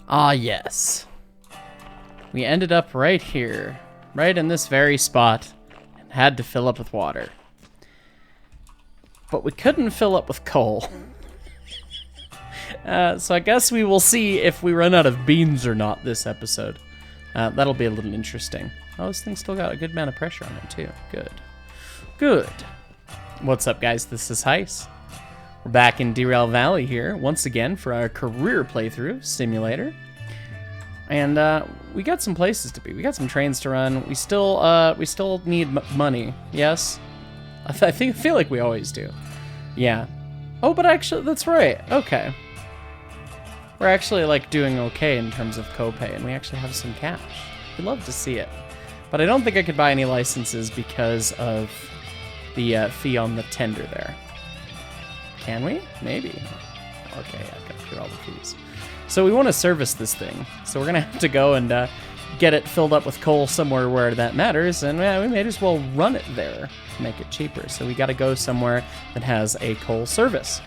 Ah, yes. We ended up right here, right in this very spot, and had to fill up with water. But we couldn't fill up with coal. So I guess we will see if we run out of beans or not this episode. That'll be a little interesting. Oh, this thing's still got a good amount of pressure on it, too. Good. Good. What's up, guys? This is Heis. We're back in Derail Valley here, once again, for our career playthrough simulator. And we got some places to be. We got some trains to run. We still need money. Yes? I feel like we always do. Yeah. Oh, but actually, that's right. Okay. We're actually, like, doing okay in terms of copay, and we actually have some cash. We'd love to see it. But I don't think I could buy any licenses because of the fee on the tender there. Can we? Maybe. Okay, I've got to clear all the fees. So we want to service this thing. So we're going to have to go and get it filled up with coal somewhere where that matters, and we may as well run it there to make it cheaper. So we got to go somewhere that has a coal service.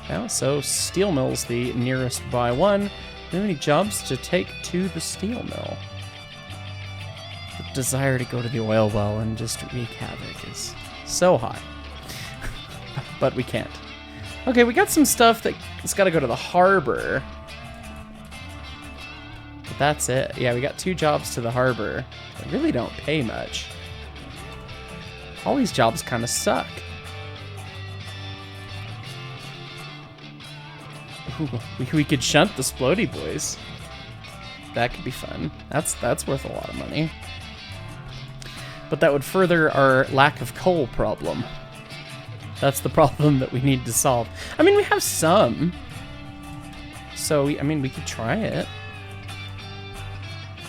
Now, so steel mill's the nearest by one. Do you have any jobs to take to the steel mill? The desire to go to the oil well and just wreak havoc is so high. But we can't. Okay, we got some stuff that's got to go to the harbor. But that's it. Yeah, we got 2 jobs to the harbor. They really don't pay much. All these jobs kind of suck. Ooh, we could shunt the Splody boys. That could be fun. That's worth a lot of money. But that would further our lack of coal problem. That's the problem that we need to solve. I mean, we have some. So, we could try it.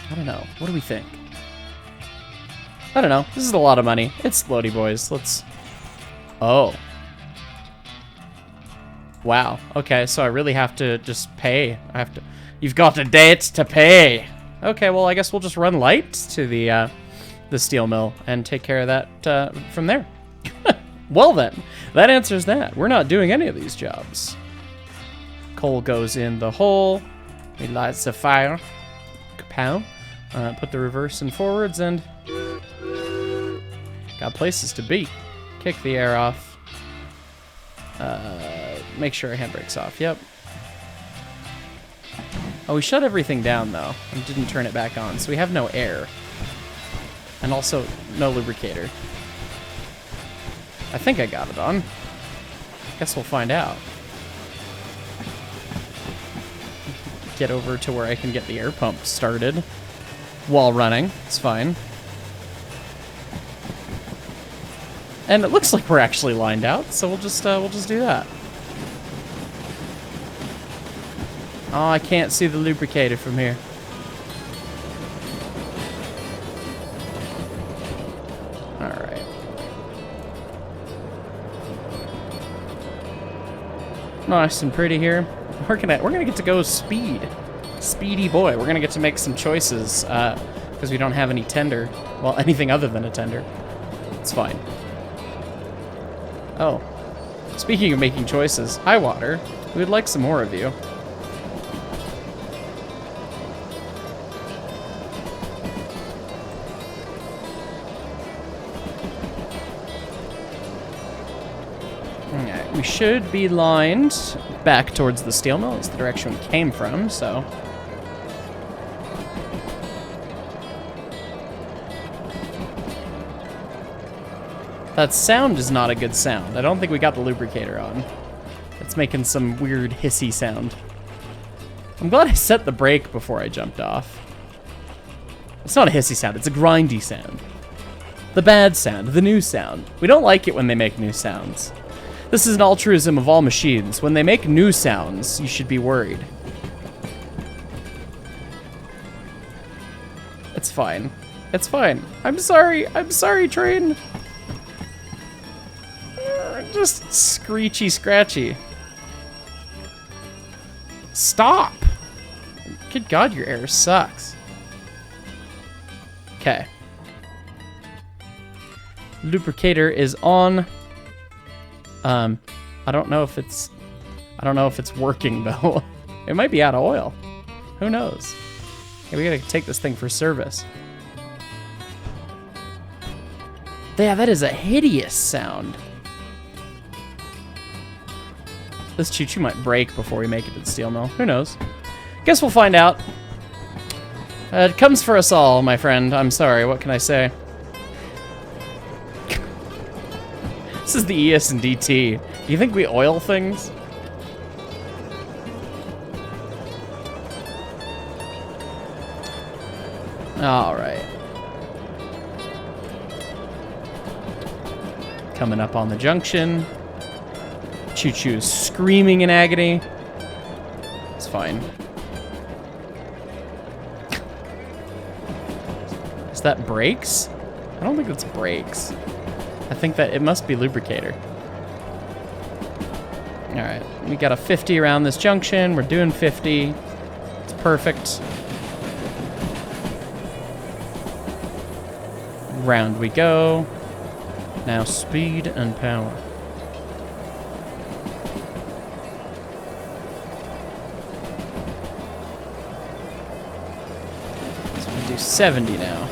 I don't know. What do we think? I don't know. This is a lot of money. It's Splody boys. Let's... Oh. Wow. Okay, so I really have to just pay. You've got a date to pay. Okay, well, I guess we'll just run light to the steel mill and take care of that from there. Well then, that answers that. We're not doing any of these jobs. Coal goes in the hole. We light the fire. Kapow. Put the reverse and forwards, and got places to be. Kick the air off. Make sure our handbrake's off. Yep. Oh, we shut everything down, though, and didn't turn it back on, so we have no air. And also, no lubricator. I think I got it on. Guess we'll find out. Get over to where I can get the air pump started while running. It's fine. And it looks like we're actually lined out, so we'll just do that. Oh, I can't see the lubricator from here. All right. Nice and pretty here. We're gonna get to go speedy boy. We're gonna get to make some choices because we don't have any tender. Well, anything other than a tender. It's fine. Oh, speaking of making choices, hi water. We would like some more of you. Alright, we should be lined back towards the steel mill. It's the direction we came from, so... That sound is not a good sound. I don't think we got the lubricator on. It's making some weird hissy sound. I'm glad I set the brake before I jumped off. It's not a hissy sound, it's a grindy sound. The bad sound, the new sound. We don't like it when they make new sounds. This is an altruism of all machines. When they make new sounds, you should be worried. It's fine. It's fine. I'm sorry, train. Just screechy scratchy. Stop! Good God, your air sucks. Okay. Lubricator is on. I don't know if it's working though. It might be out of oil. Who knows? Okay, we gotta take this thing for service. Yeah, that is a hideous sound. This choo-choo might break before we make it to the steel mill. Who knows? Guess we'll find out. It comes for us all, my friend. I'm sorry, what can I say? This is the ES&D T. Do you think we oil things? All right. Coming up on the junction. Choo-choo is screaming in agony. It's fine. Is that brakes? I don't think that's brakes. I think that it must be lubricator. All right, we got a 50 around this junction. We're doing 50. It's perfect. Round we go. Now speed and power. So we do 70 now.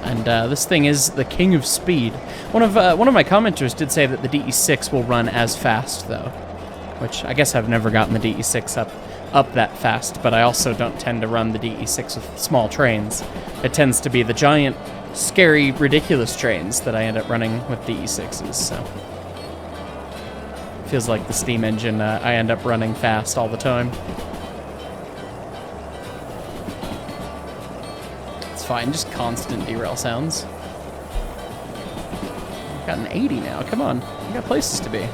And this thing is the king of speed. One of my commenters did say that the DE6 will run as fast, though, which I guess I've never gotten the DE6 up that fast. But I also don't tend to run the DE6 with small trains. It tends to be the giant, scary, ridiculous trains that I end up running with DE6s. So feels like the steam engine. I end up running fast all the time. Fine, just constant derail sounds. I've got an 80 now. Come on, we got places to be.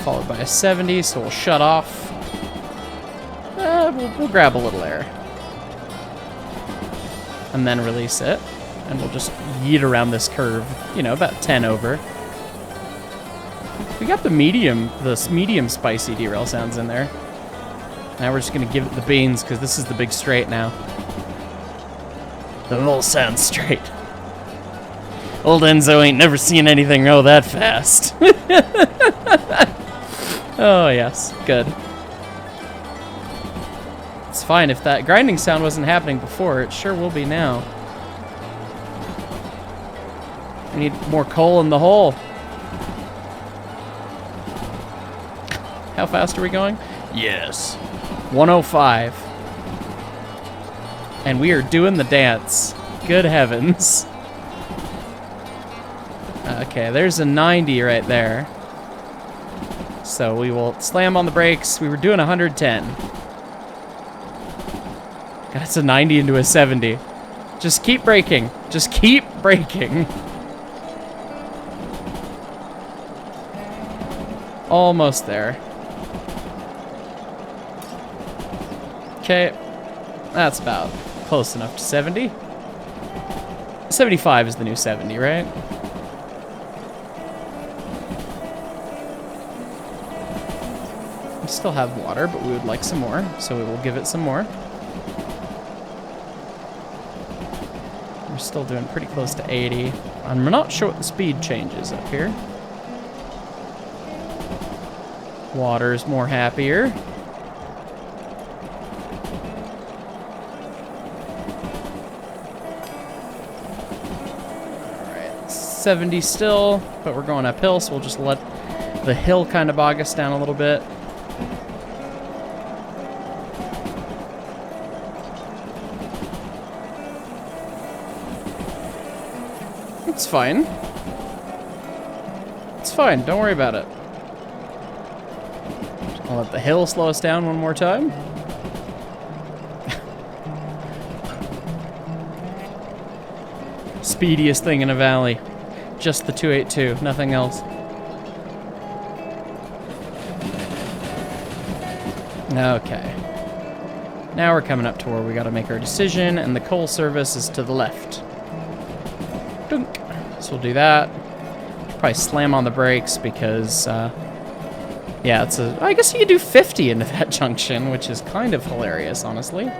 Followed by a 70, so we'll shut off. We'll grab a little air. And then release it. And we'll just yeet around this curve, you know, about 10 over. We got the medium spicy derail sounds in there. Now we're just gonna give it the beans because this is the big straight now. The whole sounds straight. Old Enzo ain't never seen anything go that fast. Oh yes, good. It's fine if that grinding sound wasn't happening before. It sure will be now. We need more coal in the hole. How fast are we going? Yes. 105. And we are doing the dance. Good heavens. Okay, there's a 90 right there. So we will slam on the brakes. We were doing 110. God, it's a 90 into a 70. Just keep braking. Just keep braking. Almost there. Okay, that's about close enough to 70. 75 is the new 70, right? We still have water, but we would like some more, so we will give it some more. We're still doing pretty close to 80. I'm not sure what the speed change is up here. Water's more happier. Alright, 70 still, but we're going uphill, so we'll just let the hill kind of bog us down a little bit. It's fine. It's fine, don't worry about it. I'll let the hill slow us down one more time. Speediest thing in a valley. Just the 282, nothing else. Okay. Now we're coming up to where we gotta make our decision, and the coal service is to the left. Dunk. So we'll do that. Probably slam on the brakes because, yeah, I guess you could do 50 into that junction, which is kind of hilarious, honestly.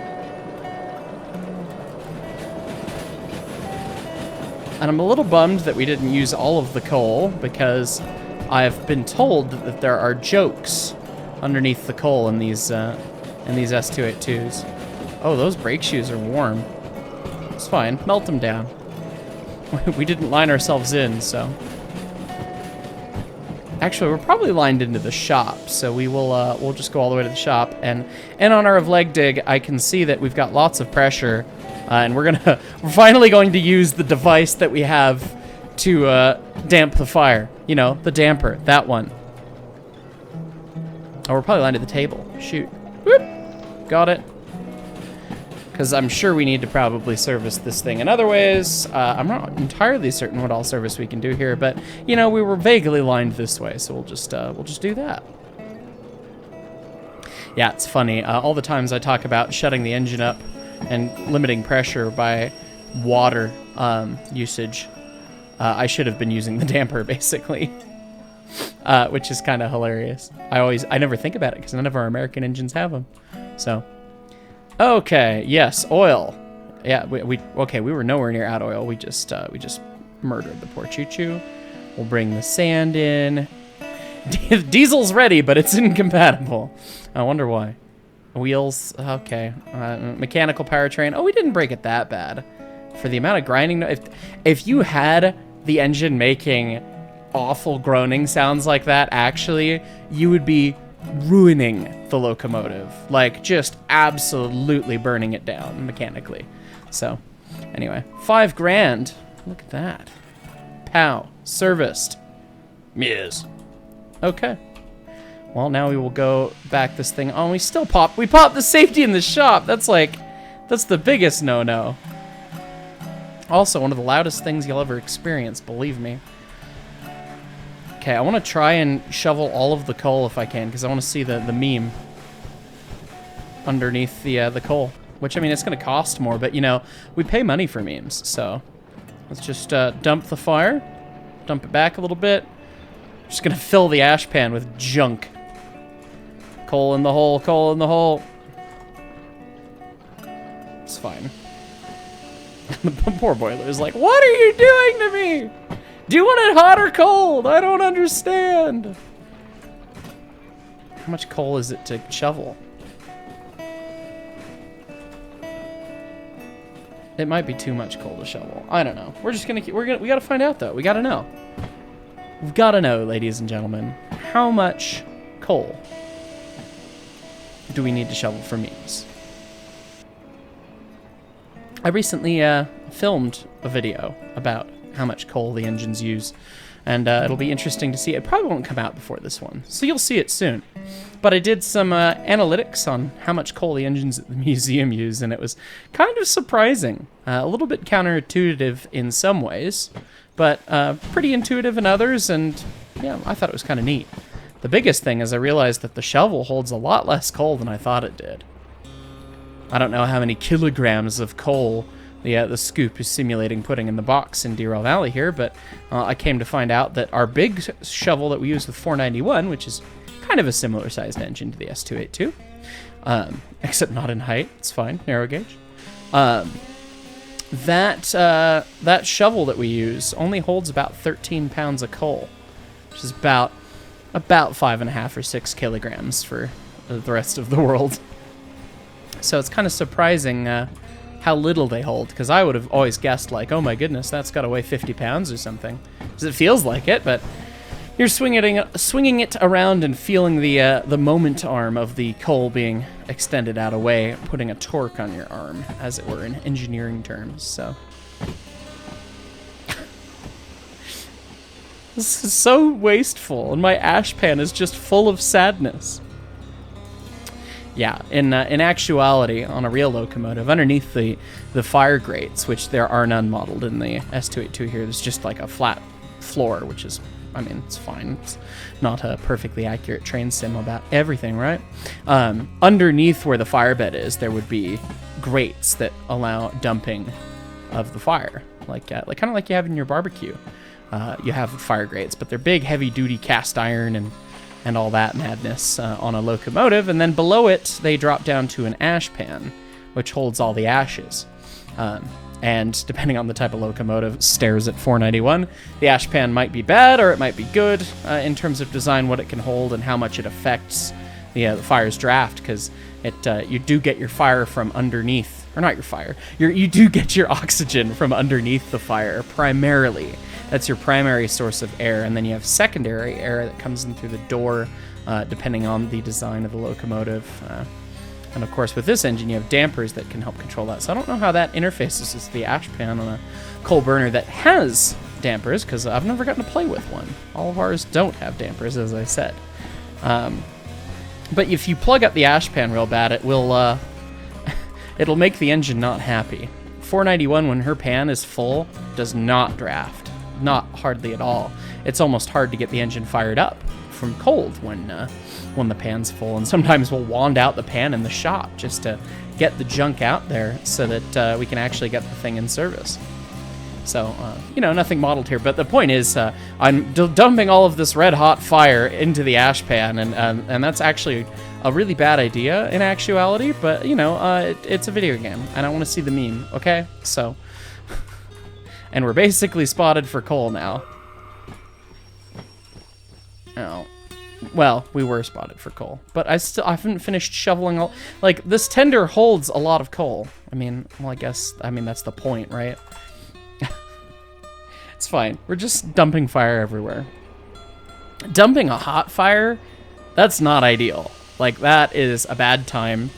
And I'm a little bummed that we didn't use all of the coal, because I've been told that there are jokes underneath the coal in these S282s. Oh, those brake shoes are warm. It's fine. Melt them down. We didn't line ourselves in, so... Actually, we're probably lined into the shop, so we'll just go all the way to the shop. And on our leg dig, I can see that we've got lots of pressure, and we're finally going to use the device that we have to damp the fire. You know, the damper, that one. Oh, we're probably lined to the table. Shoot. Whoop. Got it. Because I'm sure we need to probably service this thing in other ways. I'm not entirely certain what all service we can do here, but you know, we were vaguely lined this way, so we'll just do that. Yeah, it's funny. All the times I talk about shutting the engine up and limiting pressure by water usage, I should have been using the damper basically, which is kind of hilarious. I never think about it because none of our American engines have them. So. Okay, yes, oil. Yeah, we were nowhere near out oil. We just murdered the poor choo-choo. We'll bring the sand in. Diesel's ready, but it's incompatible. I wonder why. Wheels, okay. Mechanical powertrain. Oh, we didn't break it that bad. For the amount of grinding, if you had the engine making awful groaning sounds like that, actually, you would be ruining the locomotive, like just absolutely burning it down mechanically. So anyway, $5,000. Look at that. Pow. Serviced. Yes. Okay. Well, now we will go back this thing. Oh, we popped the safety in the shop. That's the biggest no-no. Also, one of the loudest things you'll ever experience, believe me. Okay, I want to try and shovel all of the coal if I can, because I want to see the meme underneath the coal. Which, I mean, it's going to cost more, but, you know, we pay money for memes, so let's just dump the fire, dump it back a little bit. Just going to fill the ash pan with junk. Coal in the hole, coal in the hole. It's fine. The poor boiler is like, what are you doing to me? Do you want it hot or cold? I don't understand. How much coal is it to shovel? It might be too much coal to shovel. I don't know. We're just gonna we gotta find out though. We gotta know. We've gotta know, ladies and gentlemen, how much coal do we need to shovel for memes? I recently filmed a video about how much coal the engines use, and it'll be interesting to see. It probably won't come out before this one, so you'll see it soon. But I did some analytics on how much coal the engines at the museum use, and it was kind of surprising. A little bit counterintuitive in some ways, but pretty intuitive in others, and yeah, I thought it was kind of neat. The biggest thing is I realized that the shovel holds a lot less coal than I thought it did. I don't know how many kilograms of coal the scoop is simulating putting in the box in Derail Valley here, but I came to find out that our big shovel that we use with 491, which is kind of a similar sized engine to the S282, except not in height, it's fine, narrow gauge. That shovel that we use only holds about 13 pounds of coal, which is about 5.5 or 6 kilograms for the rest of the world. So it's kind of surprising how little they hold, because I would have always guessed, like, oh my goodness, that's got to weigh 50 pounds or something, because it feels like it, but you're swinging it around and feeling the moment arm of the coal being extended out away, putting a torque on your arm, as it were, in engineering terms, so. This is so wasteful, and my ash pan is just full of sadness. Yeah, in actuality, on a real locomotive, underneath the fire grates, which there are none modeled in the S282 here, there's just like a flat floor, which is, I mean, it's fine. It's not a perfectly accurate train sim about everything, right? Underneath where the fire bed is, there would be grates that allow dumping of the fire, like kind of like you have in your barbecue. You have fire grates, but they're big, heavy-duty cast iron and all that madness on a locomotive, and then below it, they drop down to an ash pan, which holds all the ashes. and depending on the type of locomotive, stares at 491. The ash pan might be bad or it might be good in terms of design, what it can hold and how much it affects the fire's draft, because you do get your fire from underneath, or not your fire, you do get your oxygen from underneath the fire primarily. That's your primary source of air, and then you have secondary air that comes in through the door, depending on the design of the locomotive. And of course, with this engine, you have dampers that can help control that. So I don't know how that interfaces with the ash pan on a coal burner that has dampers, because I've never gotten to play with one. All of ours don't have dampers, as I said. But if you plug up the ash pan real bad, it will it'll make the engine not happy. 491, when her pan is full, does not draft. Not hardly at all. It's almost hard to get the engine fired up from cold when the pan's full, and sometimes we'll wand out the pan in the shop just to get the junk out there so that we can actually get the thing in service. So, nothing modeled here, but the point is I'm dumping all of this red hot fire into the ash pan, and that's actually a really bad idea in actuality, but, it's a video game, and I want to see the meme, okay? So, and we're basically spotted for coal now. Oh. Well, we were spotted for coal, but I haven't finished shoveling all, like, this tender holds a lot of coal. I mean, that's the point, right? It's fine. We're just dumping fire everywhere. Dumping a hot fire, that's not ideal. Like, that is a bad time,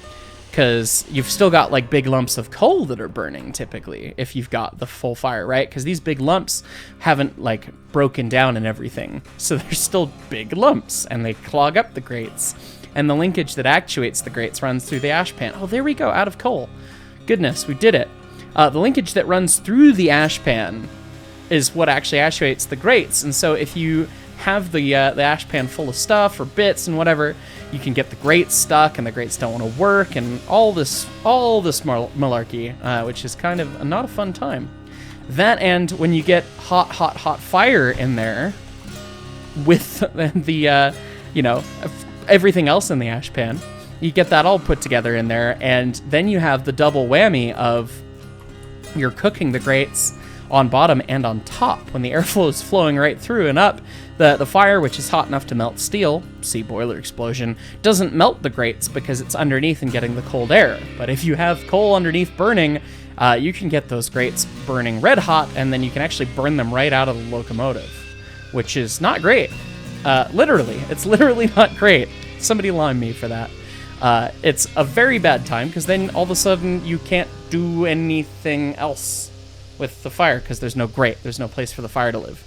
because you've still got, like, big lumps of coal that are burning, typically, if you've got the full fire, right? Because these big lumps haven't, like, broken down and everything. So they're still big lumps, and they clog up the grates. And the linkage that actuates the grates runs through the ash pan. Oh, there we go, out of coal. Goodness, we did it. The linkage that runs through the ash pan is what actually actuates the grates. And so if you have the ash pan full of stuff or bits and whatever, you can get the grates stuck, and the grates don't want to work, and all this malarkey, which is kind of not a fun time. That, and when you get hot fire in there with the everything else in the ash pan, you get that all put together in there, and then you have the double whammy of you're cooking the grates on bottom and on top. When the airflow is flowing right through and up, the fire, which is hot enough to melt steel, see boiler explosion, doesn't melt the grates because it's underneath and getting the cold air. But if you have coal underneath burning, you can get those grates burning red hot, and then you can actually burn them right out of the locomotive, which is not great. Literally, it's literally not great. Somebody lime me for that. It's a very bad time, because then all of a sudden you can't do anything else with the fire, because there's no grate, there's no place for the fire to live.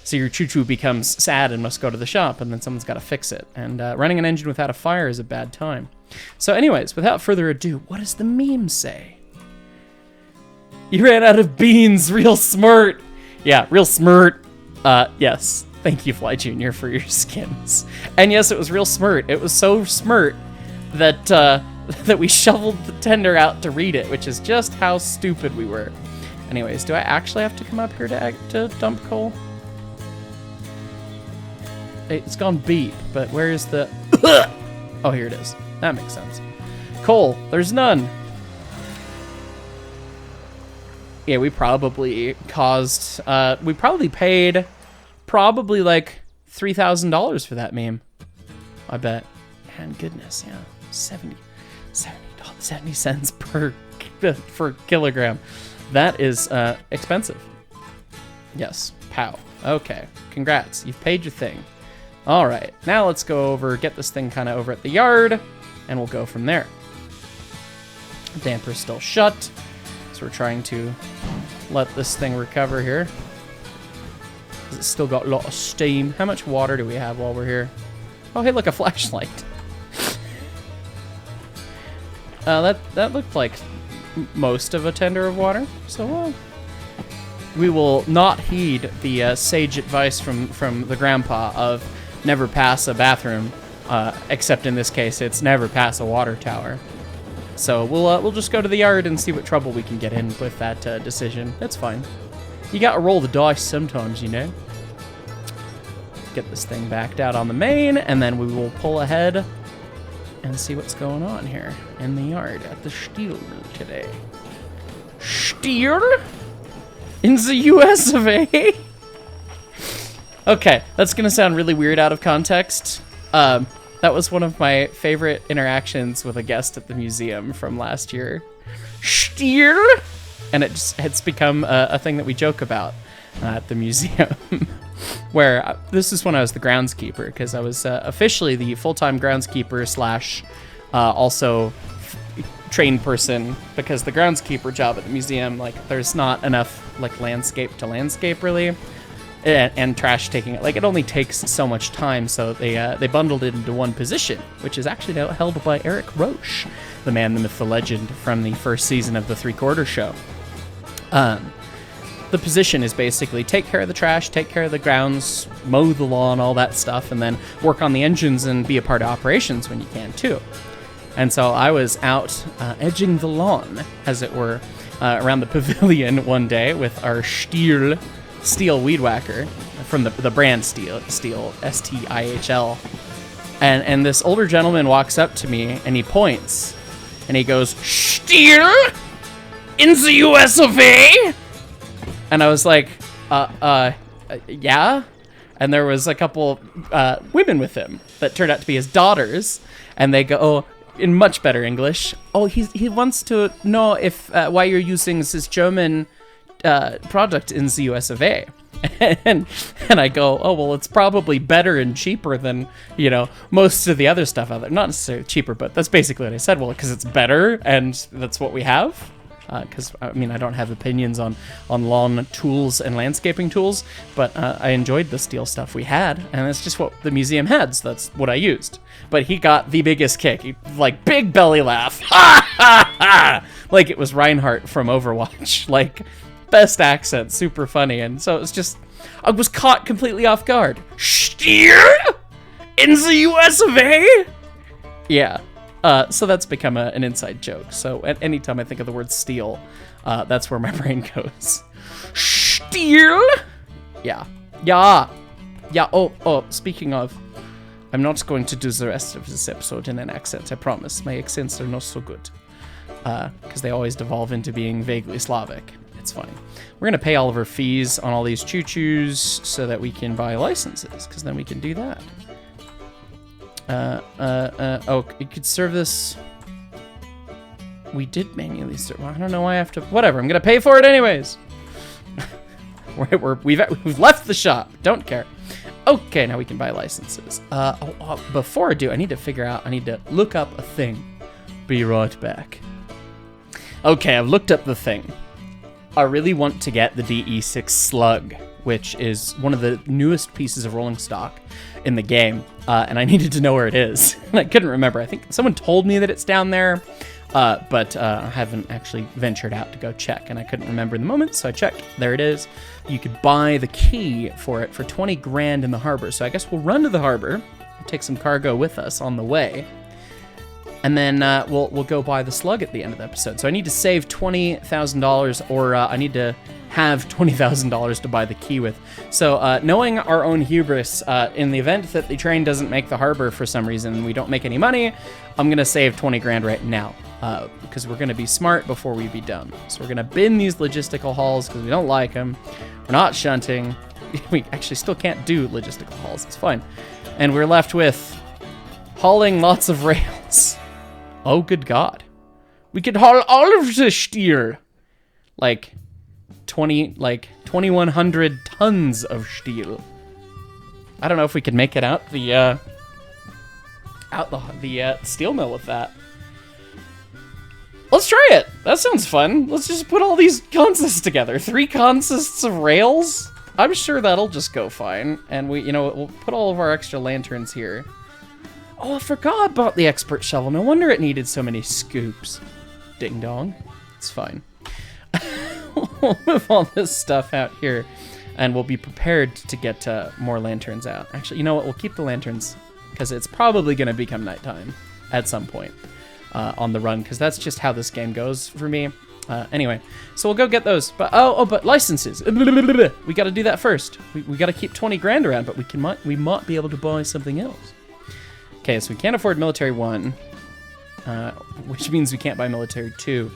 So your choo-choo becomes sad and must go to the shop, and then someone's got to fix it. And running an engine without a fire is a bad time. So anyways, without further ado, what does the meme say? You ran out of beans, real smart. Yeah, real smart. Yes, thank you, Fly Jr., for your skins. And yes, it was real smart. It was so smart that that we shoveled the tender out to read it, which is just how stupid we were. Anyways, do I actually have to come up here to dump coal? It's gone beep, but where is the... Oh, here it is. That makes sense. Coal, there's none. Yeah, we probably caused... we probably paid like $3,000 for that meme. I bet. And goodness, yeah. 70 cents per kilogram. That is expensive. Yes. Pow. Okay. Congrats. You've paid your thing. All right. Now let's go over, get this thing kind of over at the yard, and we'll go from there. Damper's still shut, so we're trying to let this thing recover here. It's still got a lot of steam. How much water do we have while we're here? Oh, hey, look, a flashlight. That looked like most of a tender of water, so we will not heed the sage advice from the grandpa of never pass a bathroom, except in this case it's never pass a water tower. So we'll just go to the yard and see what trouble we can get in with that decision. It's fine. You gotta roll the dice sometimes, you know. Get this thing backed out on the main, and then we will pull ahead and see what's going on here in the yard at the steel mill today. Steel in the US of A. Okay, that's gonna sound really weird out of context. That was one of my favorite interactions with a guest at the museum from last year. Steel, and it's become a thing that we joke about at the museum. Where this is when I was the groundskeeper, because I was officially the full-time groundskeeper slash also train person, because the groundskeeper job at the museum, like, there's not enough like landscape to landscape really, and trash taking it. Like, it only takes so much time, so they bundled it into one position, which is actually now held by Eric Roche, the man, the myth, the legend from the first season of the Three-Quarter Show. The position is basically take care of the trash, take care of the grounds, mow the lawn, all that stuff, and then work on the engines and be a part of operations when you can too. And so I was out edging the lawn, as it were, around the pavilion one day with our steel weed whacker from the brand Steel, S-T-I-H-L. And this older gentleman walks up to me and he points and he goes, "Steel in the US of A?" And I was like, yeah. And there was a couple women with him that turned out to be his daughters. And they go, oh, in much better English, oh, he wants to know if why you're using this German product in the US of A. And I go, oh, well, it's probably better and cheaper than, you know, most of the other stuff out there. Not necessarily cheaper, but that's basically what I said. Well, because it's better and that's what we have. Because, I mean, I don't have opinions on lawn tools and landscaping tools, but I enjoyed the steel stuff we had, and it's just what the museum had, so that's what I used. But he got the biggest kick. He, like, big belly laugh. Ha, ha, ha! Like it was Reinhardt from Overwatch. Like, best accent, super funny, and so it's just, I was caught completely off guard. Steel in the US of A? Yeah. So that's become an inside joke. So at any time I think of the word steel, that's where my brain goes. Steel? Yeah. Yeah. Yeah. Oh, speaking of, I'm not going to do the rest of this episode in an accent, I promise. My accents are not so good. Because they always devolve into being vaguely Slavic. It's funny. We're going to pay all of our fees on all these choo-choos so that we can buy licenses, because then we can do that. Oh, you could serve this. We did manually serve. I don't know why I have to. Whatever, I'm gonna pay for it anyways. We've left the shop. Don't care. Okay, now we can buy licenses. Before I do, I need to look up a thing. Be right back. Okay, I've looked up the thing. I really want to get the DE6 Slug, which is one of the newest pieces of rolling stock in the game, and I needed to know where it is. And I couldn't remember. I think someone told me that it's down there, but I haven't actually ventured out to go check, and I couldn't remember in the moment, so I checked. There it is. You could buy the key for it for 20 grand in the harbor, so I guess we'll run to the harbor, take some cargo with us on the way, and then we'll go buy the slug at the end of the episode. So I need to save $20,000, or I need to have $20,000 to buy the key with. So knowing our own hubris, in the event that the train doesn't make the harbor for some reason and we don't make any money, I'm gonna save 20 grand right now, because we're gonna be smart before we be dumb. So we're gonna bin these logistical hauls because we don't like them. We're not shunting. We actually still can't do logistical hauls. It's fine. And we're left with hauling lots of rails. Oh, good God. We could haul all of the steel. Like 2,100 tons of steel. I don't know if we could make it out the steel mill with that. Let's try it. That sounds fun. Let's just put all these consists together. 3 consists of rails. I'm sure that'll just go fine. And we'll put all of our extra lanterns here. Oh, I forgot about the expert shovel. No wonder it needed so many scoops. Ding dong. It's fine. We'll move all this stuff out here, and we'll be prepared to get more lanterns out. Actually, you know what? We'll keep the lanterns, because it's probably going to become nighttime at some point on the run, because that's just how this game goes for me. Anyway, so we'll go get those. But but licenses. We got to do that first. We got to keep 20 grand around, but we might be able to buy something else. Okay, so we can't afford military 1, which means we can't buy military 2.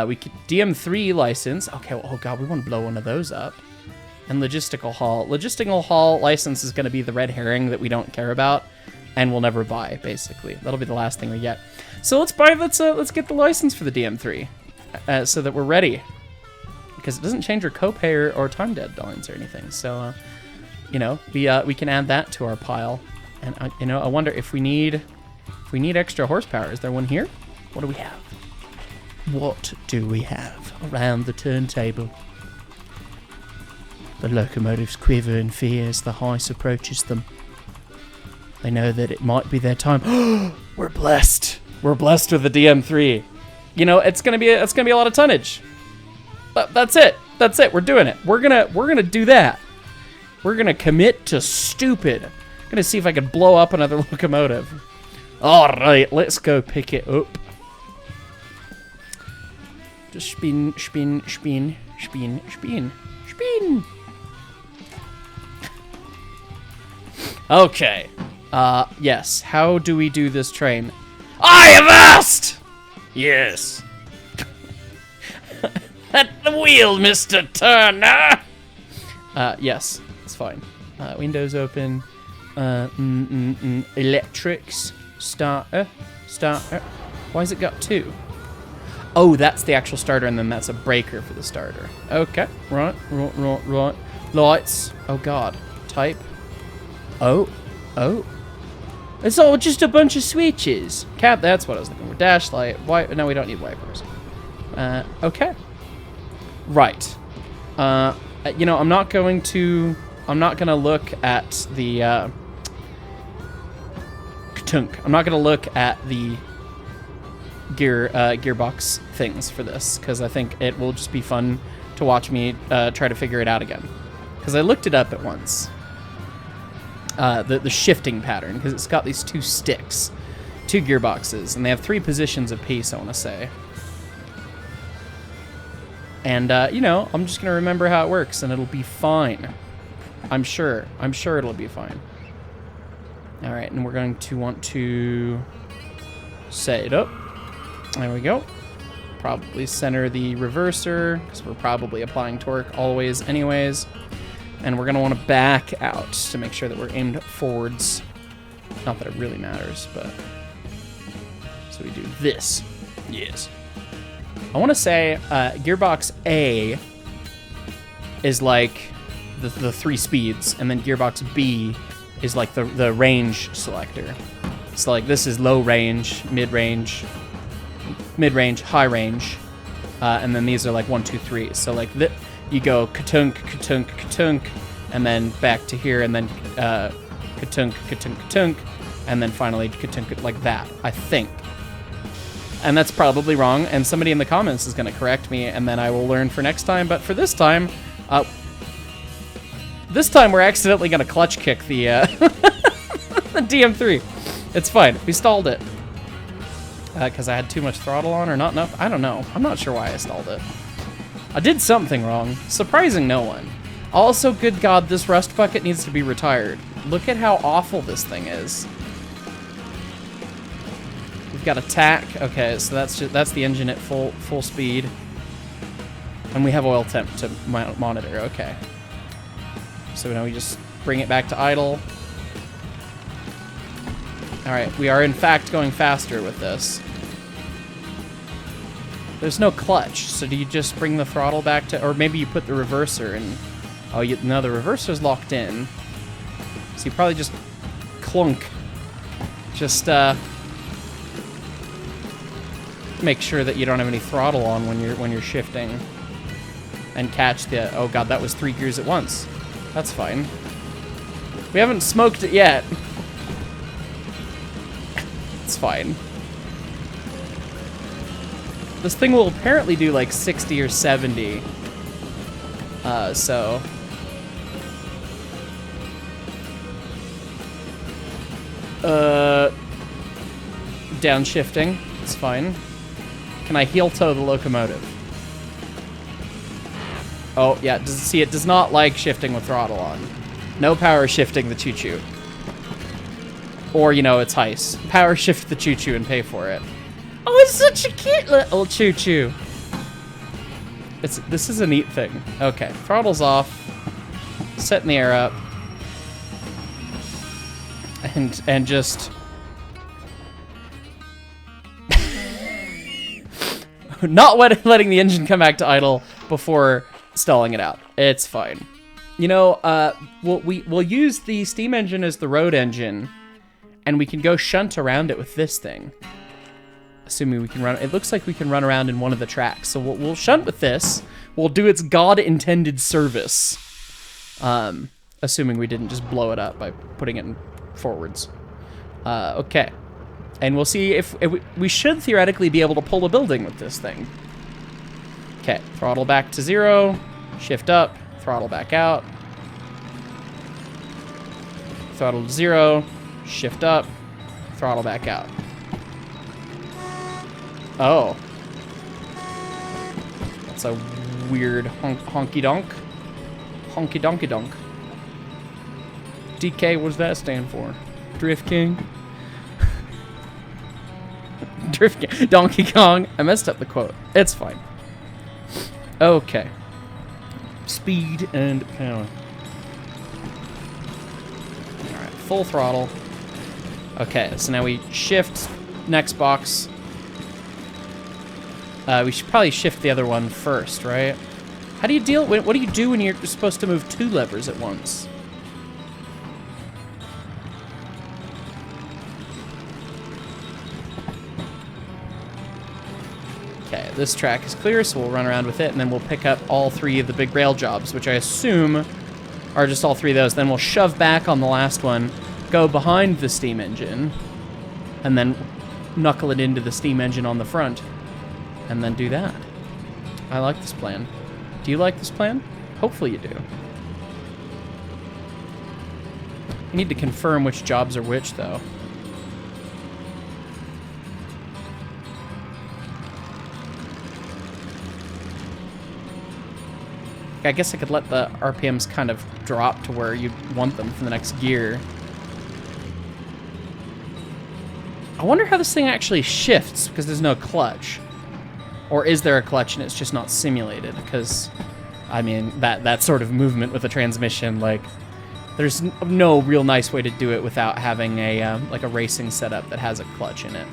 We could DM3 license. Okay, well, oh god, we want to blow one of those up. And logistical haul. Logistical haul license is going to be the red herring that we don't care about and we'll never buy, basically. That'll be the last thing we get. So let's get the license for the DM3 so that we're ready. Because it doesn't change our copay or time deadlines or anything. So, you know, we can add that to our pile. And, you know, I wonder if we need extra horsepower. Is there one here? What do we have? What do we have around the turntable? The locomotives quiver in fear as the heist approaches them. They know that it might be their time. We're blessed. We're blessed with the DM3. You know, it's gonna be a lot of tonnage. But that's it. That's it. We're doing it. We're gonna do that. We're gonna commit to stupid. I'm gonna see if I can blow up another locomotive. All right, let's go pick it up. Just spin, spin, spin, spin, spin, spin. Okay. Yes. How do we do this train? I have asked! Yes. At the wheel, Mr. Turner! Yes. It's fine. Windows open. Electrics. Starter. Starter. Why has it got two? Oh, that's the actual starter, and then that's a breaker for the starter. Okay. Right. Lights. Oh, God. Type. Oh. It's all just a bunch of switches. Cap, that's what I was looking for. Dash light. No, we don't need wipers. Okay. Right. You know, I'm not gonna look at the, Ktunk. I'm not gonna look at the gearbox things for this, because I think it will just be fun to watch me try to figure it out again. Because I looked it up at once. The shifting pattern, because it's got these two sticks, two gearboxes, and they have 3 positions apiece, I want to say. And, you know, I'm just going to remember how it works, and it'll be fine. I'm sure it'll be fine. All right, and we're going to want to set it up. There we go. Probably center the reverser, because we're probably applying torque always anyways. And we're going to want to back out to make sure that we're aimed forwards. Not that it really matters, but... So we do this. Yes. I want to say Gearbox A is like the 3 speeds, and then Gearbox B is like the range selector. So like this is low range, mid-range, high range, and then these are like 1, 2, 3. So like you go ka-tunk, ka-tunk, ka-tunk, and then back to here, and then ka-tunk, ka-tunk, ka-tunk, and then finally ka-tunk, like that, I think. And that's probably wrong, and somebody in the comments is going to correct me, and then I will learn for next time. But for this time we're accidentally going to clutch kick the, the DM3. It's fine. We stalled it. Because I had too much throttle on or not enough. I don't know. I'm not sure why I stalled it. I did something wrong, surprising no one. Also, good God, this rust bucket needs to be retired. Look at how awful this thing is. We've got a tack. Okay, so that's the engine at full speed, and we have oil temp to monitor. Okay, so now we just bring it back to idle. All right, we are in fact going faster with this. There's no clutch, so do you just bring the throttle back to, or maybe you put the reverser in? Oh, no, the reverser's locked in. So you probably just clunk. Just make sure that you don't have any throttle on when you're shifting, and catch the. Oh God, that was 3 gears at once. That's fine. We haven't smoked it yet. It's fine. This thing will apparently do like 60 or 70. So... downshifting. It's fine. Can I heel toe the locomotive? Oh, yeah. See, it does not like shifting with throttle on. No power shifting the choo-choo. Or, you know, it's heist. Power shift the choo-choo and pay for it. Oh, it's such a cute little choo-choo. This is a neat thing. Okay, throttle's off. Setting the air up. And just... not letting the engine come back to idle before stalling it out. It's fine. You know, we'll use the steam engine as the road engine, and we can go shunt around it with this thing. Assuming we can run, it looks like we can run around in one of the tracks. So we'll shunt with this. We'll do its God-intended service. Assuming we didn't just blow it up by putting it in forwards. Okay. And we'll see if we should theoretically be able to pull a building with this thing. Okay, throttle back to 0, shift up, throttle back out. Throttle to 0, shift up, throttle back out. Oh. That's a weird honky-donk. Honky-donky-donk. DK, what does that stand for? Drift King? Drift King. Donkey Kong. I messed up the quote. It's fine. Okay. Speed and power. Alright, full throttle. Okay, so now we shift next box. We should probably shift the other one first, right? How do you deal... What do you do when you're supposed to move 2 levers at once? Okay, this track is clear, so we'll run around with it, and then we'll pick up all 3 of the big rail jobs, which I assume are just all 3 of those. Then we'll shove back on the last one, go behind the steam engine, and then knuckle it into the steam engine on the front. And then do that. I like this plan. Do you like this plan? Hopefully you do. I need to confirm which jobs are which, though. I guess I could let the RPMs kind of drop to where you want them for the next gear. I wonder how this thing actually shifts, because there's no clutch. Or is there a clutch and it's just not simulated? Because, I mean, that sort of movement with a transmission, like, there's no real nice way to do it without having a like a racing setup that has a clutch in it.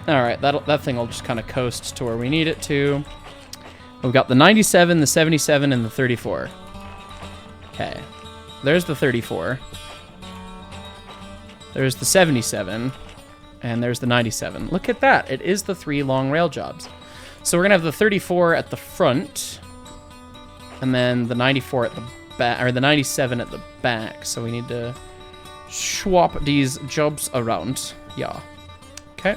All right, that thing will just kind of coast to where we need it to. We've got the 97, the 77, and the 34. Okay, there's the 34. There's the 77. And there's the 97. Look at that. It is the 3 long rail jobs. So we're going to have the 34 at the front. And then the 94 at the back, or the 97 at the back. So we need to swap these jobs around. Yeah. Okay.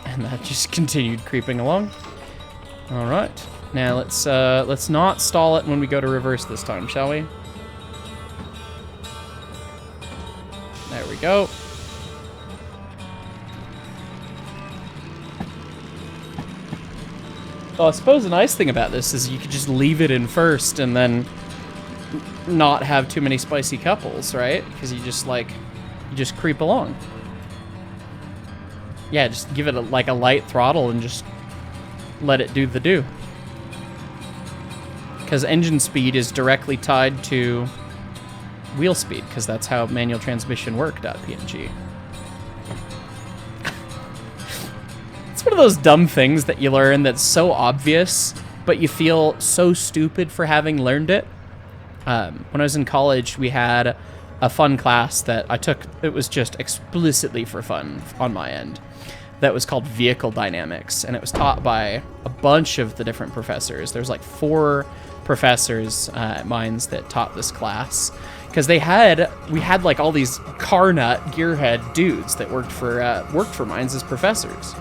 And that just continued creeping along. All right. Now let's not stall it when we go to reverse this time, shall we? There we go. Well, I suppose the nice thing about this is you could just leave it in first and then not have too many spicy couples, right? Because you just creep along. Yeah, just give it like a light throttle and just let it do the do. Because engine speed is directly tied to wheel speed, because that's how manual transmission work.png. It's one of those dumb things that you learn that's so obvious, but you feel so stupid for having learned it. When I was in college, we had a fun class that I took. It was just explicitly for fun on my end. That was called Vehicle Dynamics, and it was taught by a bunch of the different professors. There's like 4 professors at Mines that taught this class, because we had like all these car nut gearhead dudes that worked for Mines as professors.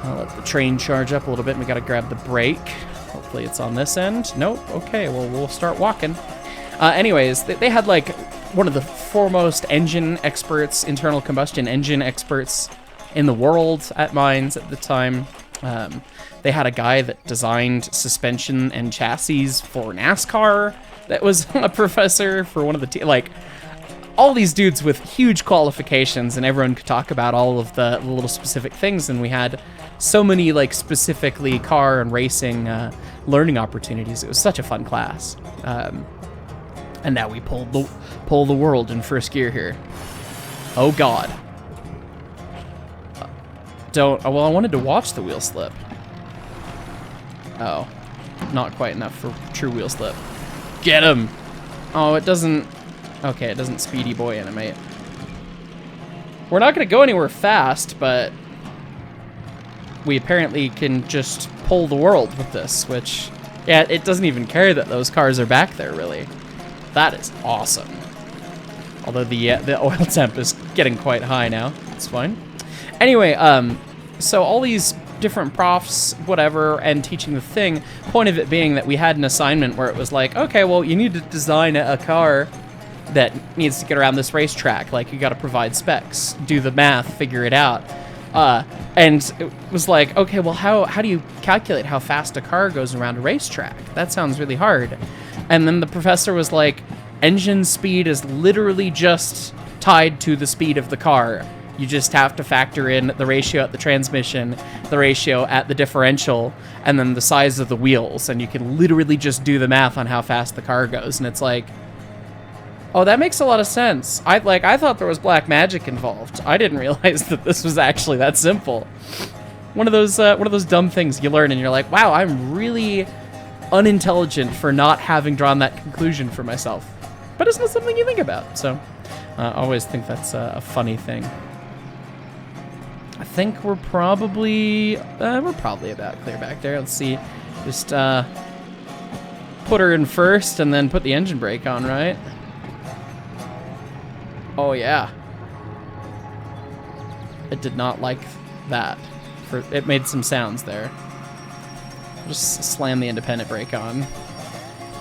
I'll let the train charge up a little bit, and we gotta grab the brake. Hopefully it's on this end. Nope. Okay, well, we'll start walking. Anyways, they had like one of the foremost engine experts, internal combustion engine experts in the world at Mines at the time. They had a guy that designed suspension and chassis for NASCAR that was a professor for one of the all these dudes with huge qualifications, and everyone could talk about all of the little specific things, and we had so many like specifically car and racing learning opportunities. It was such a fun class. And now we pull the world in first gear here. Oh God. Well, I wanted to watch the wheel slip. Oh, not quite enough for true wheel slip. Get him. Oh, it doesn't. Okay, it doesn't speedy boy animate. We're not gonna go anywhere fast, but we apparently can just pull the world with this, which, yeah, it doesn't even care that those cars are back there, really. That is awesome. Although the oil temp is getting quite high now. It's fine. Anyway, so all these different profs, whatever, and teaching the thing, point of it being that we had an assignment where it was like, okay, well, you need to design a car that needs to get around this racetrack. Like, you got to provide specs, do the math, figure it out. And it was like, okay, well, how do you calculate how fast a car goes around a racetrack? That sounds really hard. And then the professor was like, engine speed is literally just tied to the speed of the car. You just have to factor in the ratio at the transmission, the ratio at the differential, and then the size of the wheels. And you can literally just do the math on how fast the car goes. And it's like, oh, that makes a lot of sense. I thought there was black magic involved. I didn't realize that this was actually that simple. One of those dumb things you learn and you're like, wow, I'm really unintelligent for not having drawn that conclusion for myself. But it's not something you think about. So I always think that's a funny thing. I think we're probably about clear back there. Let's see. Just put her in first and then put the engine brake on, right? Oh yeah. It did not like that. It made some sounds there. Just slam the independent brake on.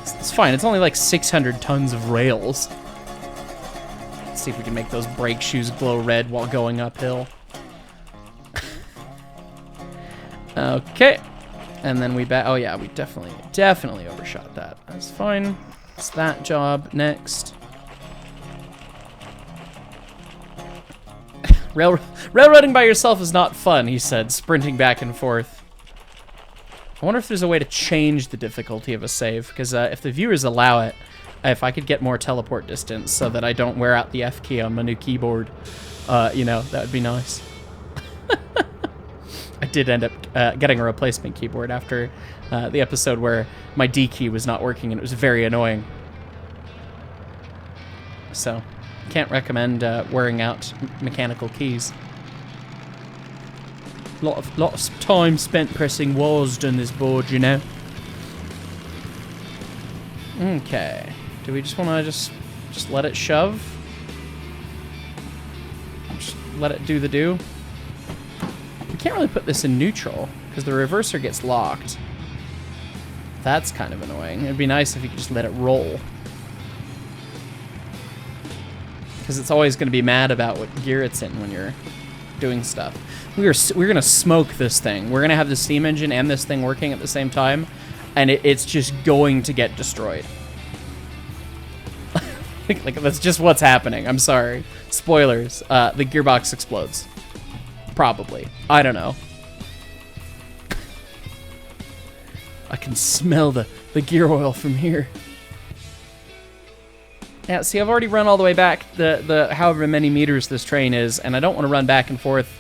It's fine. It's only like 600 tons of rails. Let's see if we can make those brake shoes glow red while going uphill. Okay. And then we oh yeah, we definitely overshot that. That's fine. It's that job next. Railroading by yourself is not fun, he said, sprinting back and forth. I wonder if there's a way to change the difficulty of a save, because if the viewers allow it, if I could get more teleport distance so that I don't wear out the F key on my new keyboard, you know, that would be nice. I did end up getting a replacement keyboard after the episode where my D key was not working, and it was very annoying. So, can't recommend wearing out mechanical keys. Lot of time spent pressing WASD on this board, you know. Okay. Do we just want to just let it shove? Just let it do the do? We can't really put this in neutral because the reverser gets locked. That's kind of annoying. It'd be nice if you could just let it roll. Because it's always going to be mad about what gear it's in when you're doing stuff. We're going to smoke this thing. We're going to have the steam engine and this thing working at the same time, and it's just going to get destroyed. like that's just what's happening. I'm sorry. Spoilers. The gearbox explodes. Probably. I don't know. I can smell the gear oil from here. Yeah, see, I've already run all the way back the however many meters this train is, and I don't want to run back and forth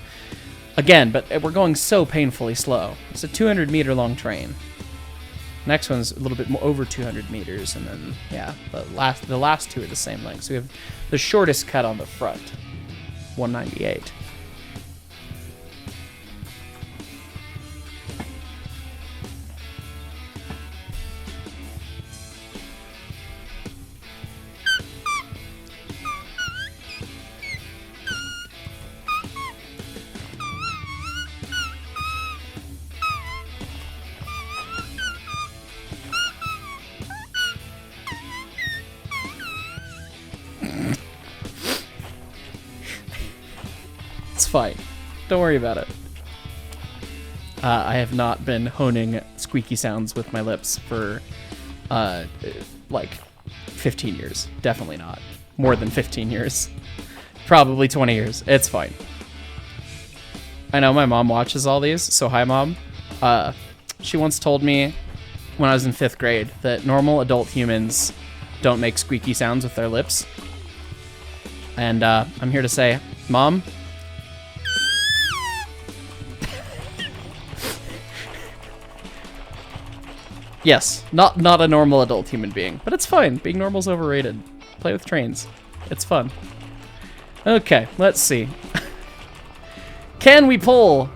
again, but we're going so painfully slow. It's a 200-meter long train. Next one's a little bit more, over 200 meters, and then, yeah, the last two are the same length. So we have the shortest cut on the front, 198. Fine. Don't worry about it. I have not been honing squeaky sounds with my lips for like 15 years. Definitely not. more than 15 years. Probably 20 years. It's fine. I know my mom watches all these, so hi, Mom. She once told me when I was in 5th grade that normal adult humans don't make squeaky sounds with their lips. And I'm here to say, Mom, yes, not a normal adult human being, but it's fine. Being normal's overrated. Play with trains. It's fun. Okay, let's see. Can we pull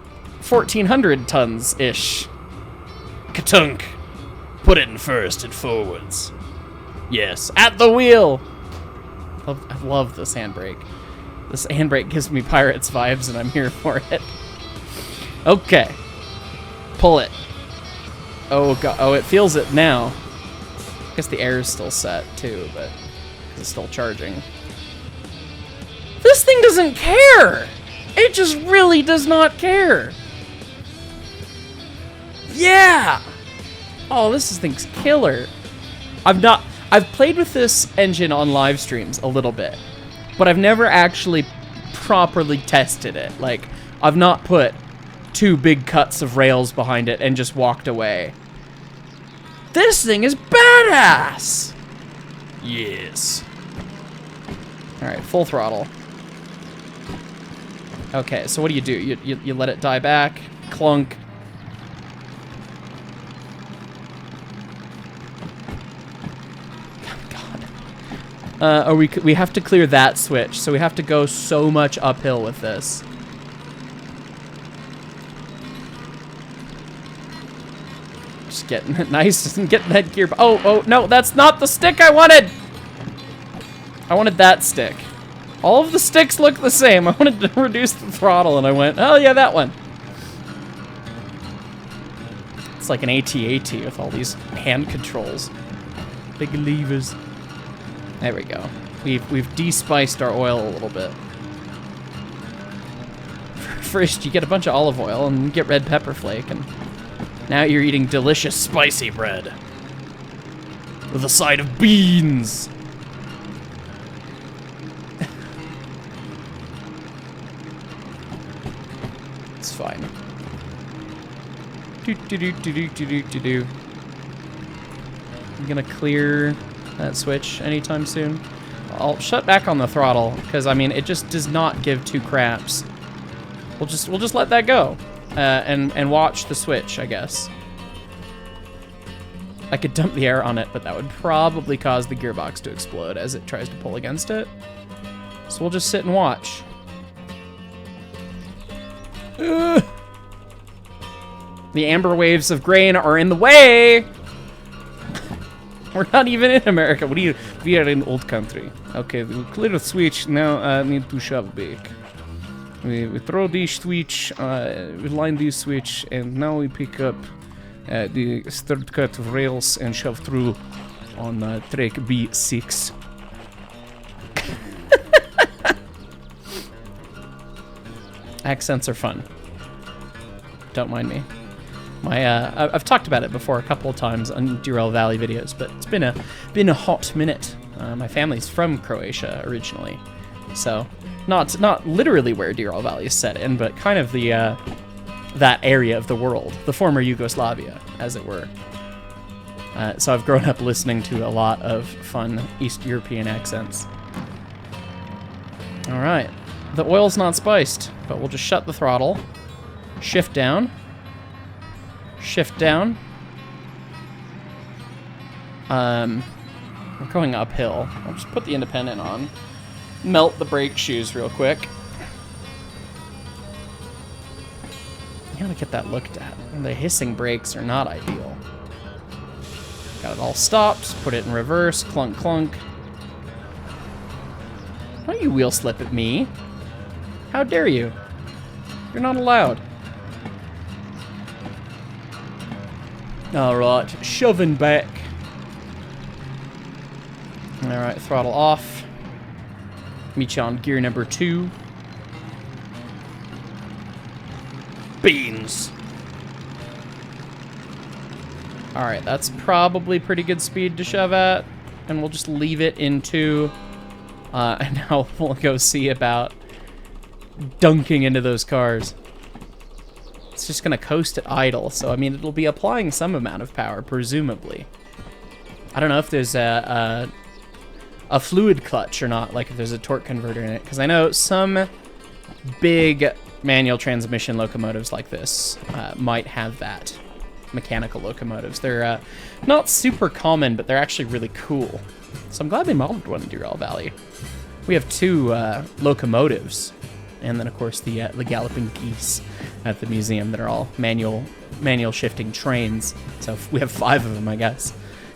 1,400 tons-ish? Katunk. Put it in first and forwards. Yes, at the wheel. I love this handbrake. This handbrake gives me Pirates vibes, and I'm here for it. Okay. Pull it. Oh, God. Oh, it feels it now. I guess the air is still set, too, but it's still charging. This thing doesn't care! It just really does not care. Yeah! Oh, this thing's killer. I've played with this engine on live streams a little bit, but I've never actually properly tested it. Like, I've not put 2 big cuts of rails behind it and just walked away. This thing is badass! Yes. Alright, full throttle. Okay, so what do? You let it die back. Clunk. God. We have to clear that switch, so we have to go so much uphill with this. Just getting it nice and getting that gear. Oh, no, that's not the stick I wanted! I wanted that stick. All of the sticks look the same. I wanted to reduce the throttle, and I went, oh yeah, that one. It's like an AT-AT with all these hand controls. Big levers. There we go. We've de-spiced our oil a little bit. First, you get a bunch of olive oil, and you get red pepper flake, and now you're eating delicious spicy bread. With a side of beans. Fine. I'm gonna clear that switch anytime soon. I'll shut back on the throttle because I mean it just does not give 2 craps. We'll just let that go and watch the switch, I guess. I could dump the air on it, but that would probably cause the gearbox to explode as it tries to pull against it. So we'll just sit and watch. The amber waves of grain are in the way. We're not even in America. We are in old country. Okay, we clear the switch. Now I need to shove back. We throw the switch, we line the switch, and now we pick up the 3rd cut of rails and shove through on track B6. Accents are fun. Don't mind me. I've talked about it before a couple of times on Derail Valley videos, but it's been a hot minute. My family's from Croatia originally, so not literally where Derail Valley is set in, but kind of the that area of the world, the former Yugoslavia, as it were. So I've grown up listening to a lot of fun East European accents. All right, the oil's not spiced, but we'll just shut the throttle, shift down. Shift down. We're going uphill. I'll just put the independent on. Melt the brake shoes real quick. You gotta get that looked at. The hissing brakes are not ideal. Got it all stopped. Put it in reverse. Clunk, clunk. Don't you wheel slip at me. How dare you? You're not allowed. Alright, shoving back. Alright, throttle off. Meet you on gear number 2. Beans. Alright, that's probably pretty good speed to shove at. And we'll just leave it into And now we'll go see about dunking into those cars. It's just going to coast at idle, so I mean, it'll be applying some amount of power, presumably. I don't know if there's a fluid clutch or not, like if there's a torque converter in it, because I know some big manual transmission locomotives like this might have that. Mechanical locomotives. They're not super common, but they're actually really cool. So I'm glad they modeled one in Derail Valley. We have 2 locomotives, and then of course the galloping geese at the museum that are all manual shifting trains. So we have 5 of them, I guess.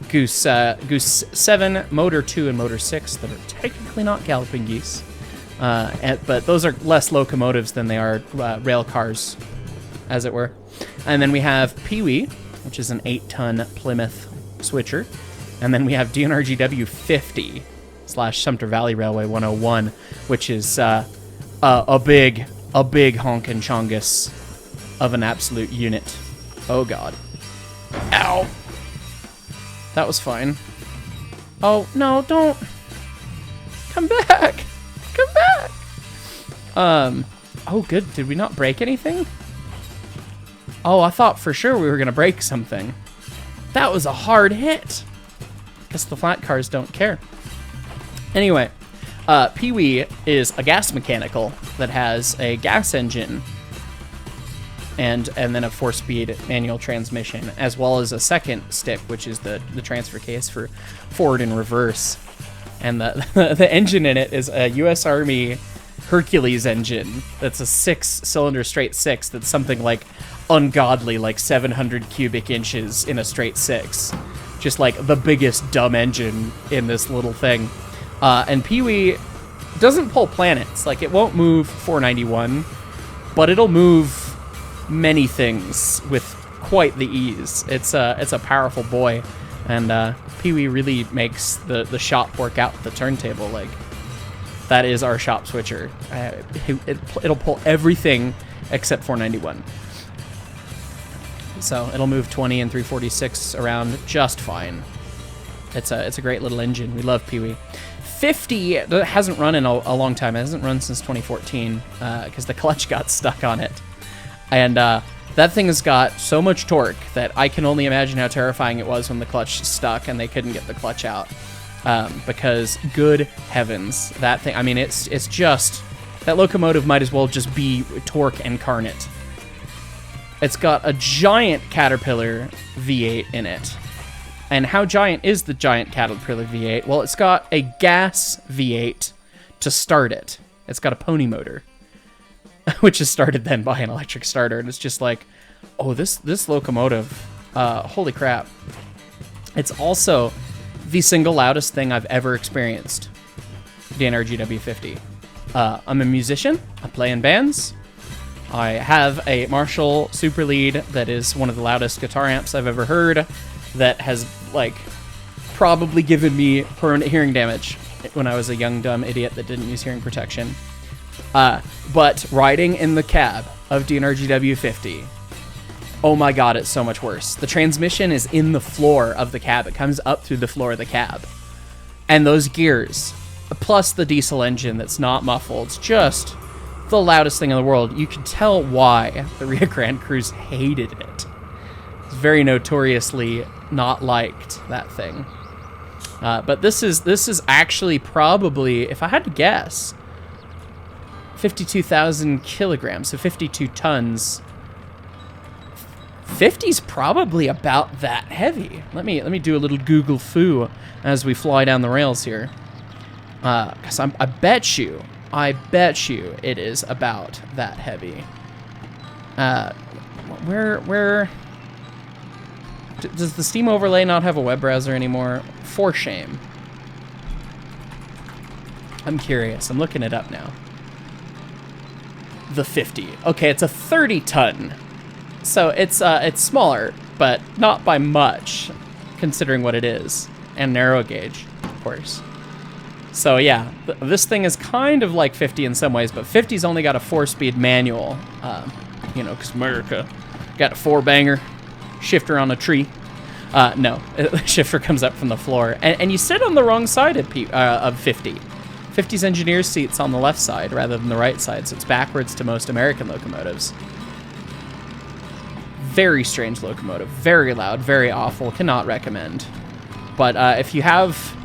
Goose 7, Motor 2, and Motor 6 that are technically not galloping geese, but those are less locomotives than they are rail cars, as it were. And then we have Pee-wee, which is an 8-ton Plymouth switcher, and then we have DNRGW 50 / Sumter Valley Railway 101, which is a big honkin' chongus of an absolute unit. Oh god. Ow! That was fine. Oh, no, don't. Come back! Come back! Oh good, did we not break anything? Oh, I thought for sure we were gonna break something. That was a hard hit. Guess the flat cars don't care. Anyway, Pee-wee is a gas mechanical that has a gas engine and then a 4-speed manual transmission, as well as a second stick, which is the transfer case for forward and reverse. And the engine in it is a U.S. Army Hercules engine that's a 6-cylinder straight 6 that's something like ungodly, like 700 cubic inches in a straight 6. Just like the biggest dumb engine in this little thing. And Pee-wee doesn't pull planets. Like, it won't move 491, but it'll move many things with quite the ease. It's a powerful boy, and Pee-wee really makes the shop work out the turntable. Like, that is our shop switcher. It'll pull everything except 491. So it'll move 20 and 346 around just fine. It's a great little engine. We love Pee-wee. 50 hasn't run in a long time. It hasn't run since 2014 because the clutch got stuck on it. And that thing has got so much torque that I can only imagine how terrifying it was when the clutch stuck and they couldn't get the clutch out. Because good heavens, that thing, I mean, it's just, that locomotive might as well just be torque incarnate. It's got a giant Caterpillar V8 in it. And how giant is the giant Caterpillar V8? Well, it's got a gas V8 to start it. It's got a pony motor, which is started then by an electric starter. And it's just like, oh, this locomotive, holy crap. It's also the single loudest thing I've ever experienced, the NRGW 50. I'm a musician. I play in bands. I have a Marshall Super Lead that is one of the loudest guitar amps I've ever heard, that has, like, probably given me permanent hearing damage when I was a young, dumb idiot that didn't use hearing protection. But riding in the cab of DNRGW 50, oh my god, it's so much worse. The transmission is in the floor of the cab. It comes up through the floor of the cab. And those gears, plus the diesel engine that's not muffled, just the loudest thing in the world. You can tell why the Rio Grande crews hated it. It's very notoriously not liked, that thing. But this is actually probably, if I had to guess, 52,000 kilograms, so 52 tons. 50's probably about that heavy. Let me do a little Google foo as we fly down the rails here. 'Cause I bet you it is about that heavy. Where does the Steam overlay not have a web browser anymore? For shame. I'm curious. I'm looking it up now. The 50. Okay, it's a 30-ton. So it's smaller, but not by much, considering what it is. And narrow gauge, of course. So yeah, this thing is kind of like 50 in some ways, but 50's only got a 4-speed manual. You know, because America got a 4-banger. Shifter on a tree. No, the shifter comes up from the floor. And you sit on the wrong side of 50. 50's engineer's seat's on the left side rather than the right side, so it's backwards to most American locomotives. Very strange locomotive. Very loud, very awful. Cannot recommend. But if you have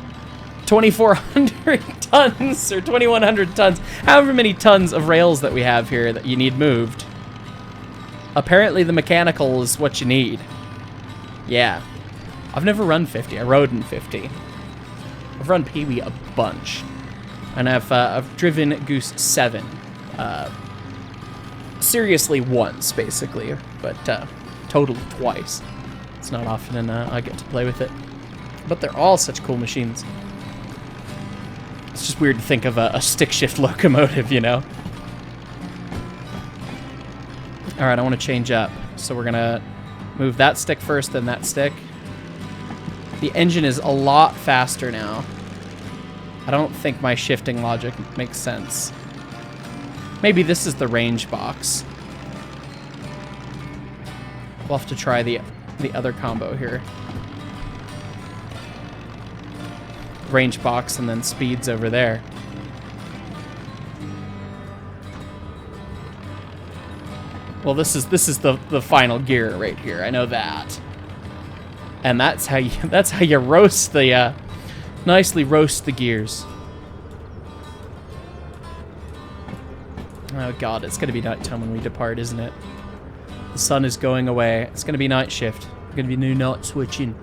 2,400 tons or 2,100 tons, however many tons of rails that we have here that you need moved, apparently the mechanical is what you need. Yeah. I've never run 50. I rode in 50. I've run Pee-wee a bunch. And I've driven Goose 7. Seriously once, basically. But total twice. It's not often I get to play with it. But they're all such cool machines. It's just weird to think of a stick shift locomotive, you know? Alright, I want to change up. So we're going to move that stick first, then that stick. The engine is a lot faster now. I don't think my shifting logic makes sense. Maybe this is the range box. We'll have to try the other combo here. Range box and then speeds over there. Well, this is the final gear right here. I know that. And that's how you roast the nicely roast the gears. Oh god, it's gonna be nighttime when we depart, isn't it? The sun is going away. It's gonna be night shift. Gonna be new night switching.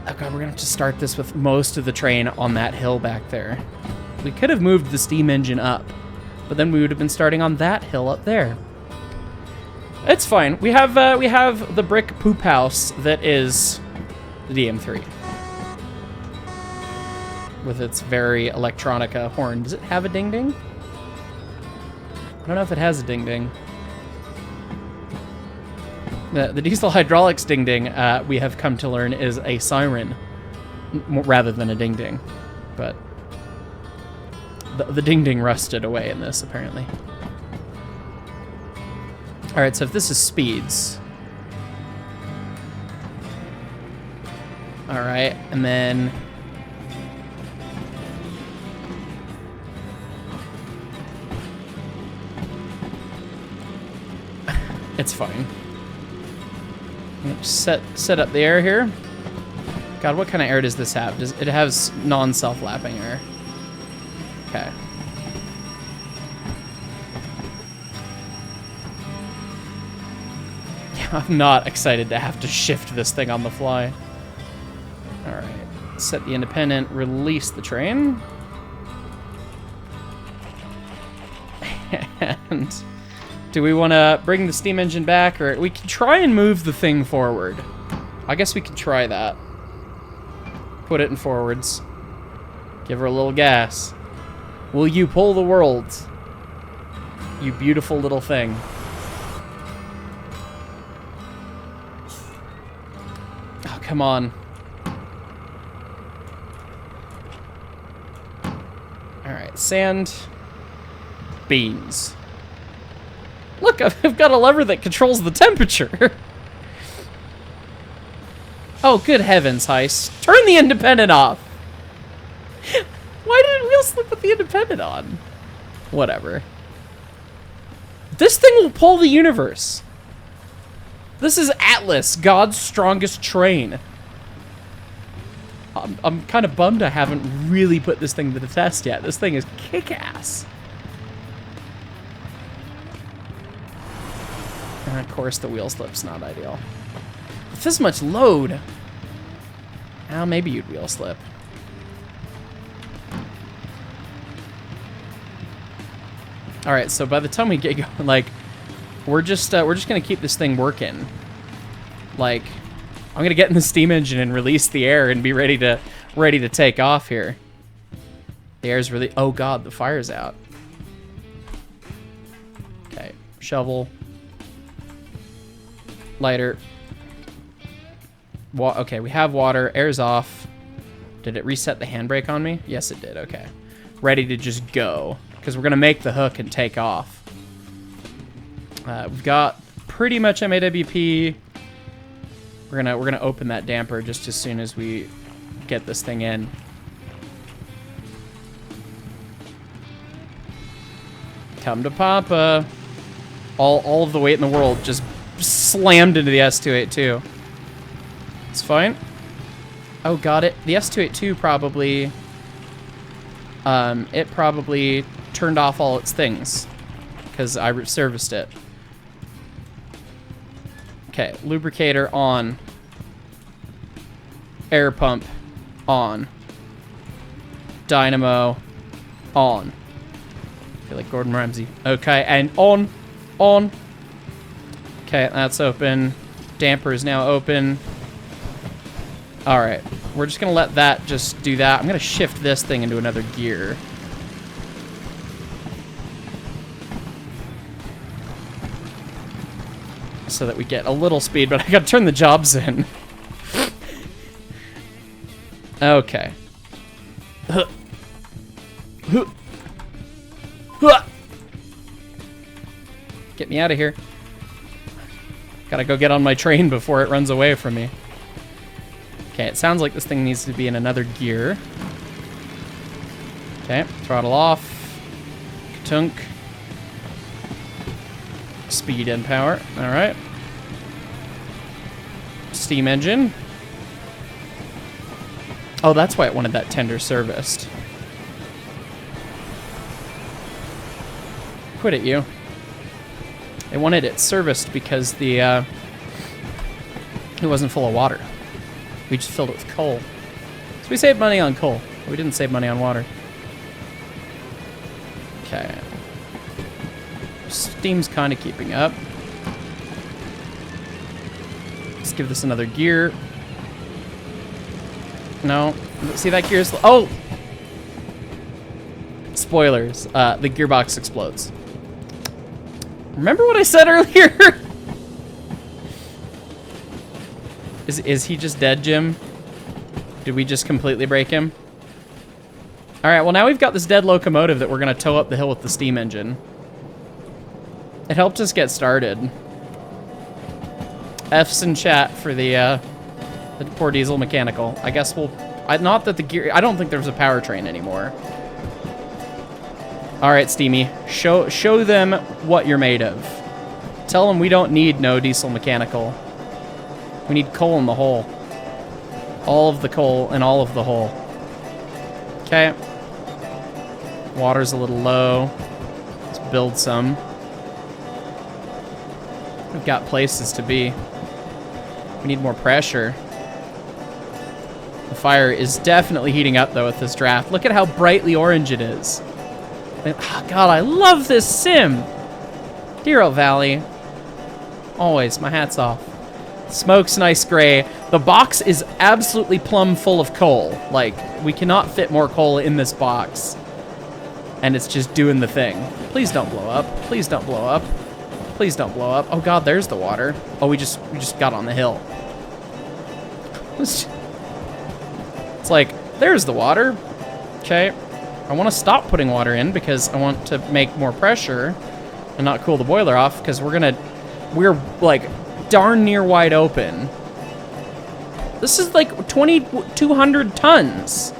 Oh god, we're gonna have to start this with most of the train on that hill back there. We could have moved the steam engine up, but then we would have been starting on that hill up there. It's fine. We have the brick poop house that is the DM3 with its very electronica horn. Does it have a ding ding? I don't know if it has a ding ding. The diesel hydraulics ding ding, we have come to learn, is a siren rather than a ding ding. But the ding ding rusted away in this, apparently. Alright, so if this is speeds. Alright, and then... It's fine. Set up the air here. God, what kind of air does this have? It has non-self-lapping air. Okay. Yeah, I'm not excited to have to shift this thing on the fly. Alright. Set the independent, release the train. And... do we want to bring the steam engine back, or we can try and move the thing forward? I guess we could try that. Put it in forwards. Give her a little gas. Will you pull the world? You beautiful little thing. Oh, come on. Alright, sand. Beans. Look, I've got a lever that controls the temperature. Oh, good heavens, Heist. Turn the independent off. Why did wheel slip with the independent on? Whatever. This thing will pull the universe. This is Atlas, God's strongest train. I'm kind of bummed I haven't really put this thing to the test yet. This thing is kick-ass. And of course, the wheel slip's not ideal. With this much load... well, maybe you'd wheel slip. Alright, so by the time we get going, like, we're just gonna keep this thing working. Like, I'm gonna get in the steam engine and release the air and be ready to take off here. The air's really... oh god, the fire's out. Okay, shovel. Lighter. Okay, we have water. Air's off. Did it reset the handbrake on me? Yes, it did. Okay. Ready to just go. Because we're going to make the hook and take off. We've got pretty much MAWP. We're gonna open that damper just as soon as we get this thing in. Come to Papa. All of the weight in the world just slammed into the S282. It's fine. Oh, got it. The S282 probably... it probably turned off all its things. Because I serviced it. Okay, lubricator on. Air pump on. Dynamo on. I feel like Gordon Ramsay. Okay, and on. Okay, that's open. Damper is now open. All right, we're just gonna let that just do that. I'm gonna shift this thing into another gear. So that we get a little speed, but I gotta turn the jobs in. Okay. Get me out of here. Gotta go get on my train before it runs away from me. Okay, it sounds like this thing needs to be in another gear. Okay, throttle off. Ka-tunk. Speed and power. Alright. Steam engine. Oh, that's why it wanted that tender serviced. Quit it, you. They wanted it serviced because the it wasn't full of water. We just filled it with coal. So we saved money on coal. We didn't save money on water. Okay. Steam's kind of keeping up. Let's give this another gear. No. See, that gear's... Oh! Spoilers. The gearbox explodes. Remember what I said earlier? Is he just dead, Jim? Did we just completely break him? Alright, well now we've got this dead locomotive that we're going to tow up the hill with the steam engine. It helped us get started. F's in chat for the poor diesel mechanical. I guess we'll... not that the gear... I don't think there's a powertrain anymore. Alright, Steamy. Show them what you're made of. Tell them we don't need no diesel mechanical. We need coal in the hole. All of the coal and all of the hole. Okay. Water's a little low. Let's build some. We've got places to be. We need more pressure. The fire is definitely heating up, though, with this draft. Look at how brightly orange it is. And, oh, God, I love this sim. Derail Valley. Always, my hat's off. Smoke's nice gray. The box is absolutely plumb full of coal. Like, we cannot fit more coal in this box. And it's just doing the thing. Please don't blow up. Please don't blow up. Please don't blow up. Oh, God, there's the water. Oh, we just got on the hill. It's like, there's the water. Okay. I want to stop putting water in because I want to make more pressure and not cool the boiler off because we're like darn near wide open. This is like 2,200 tons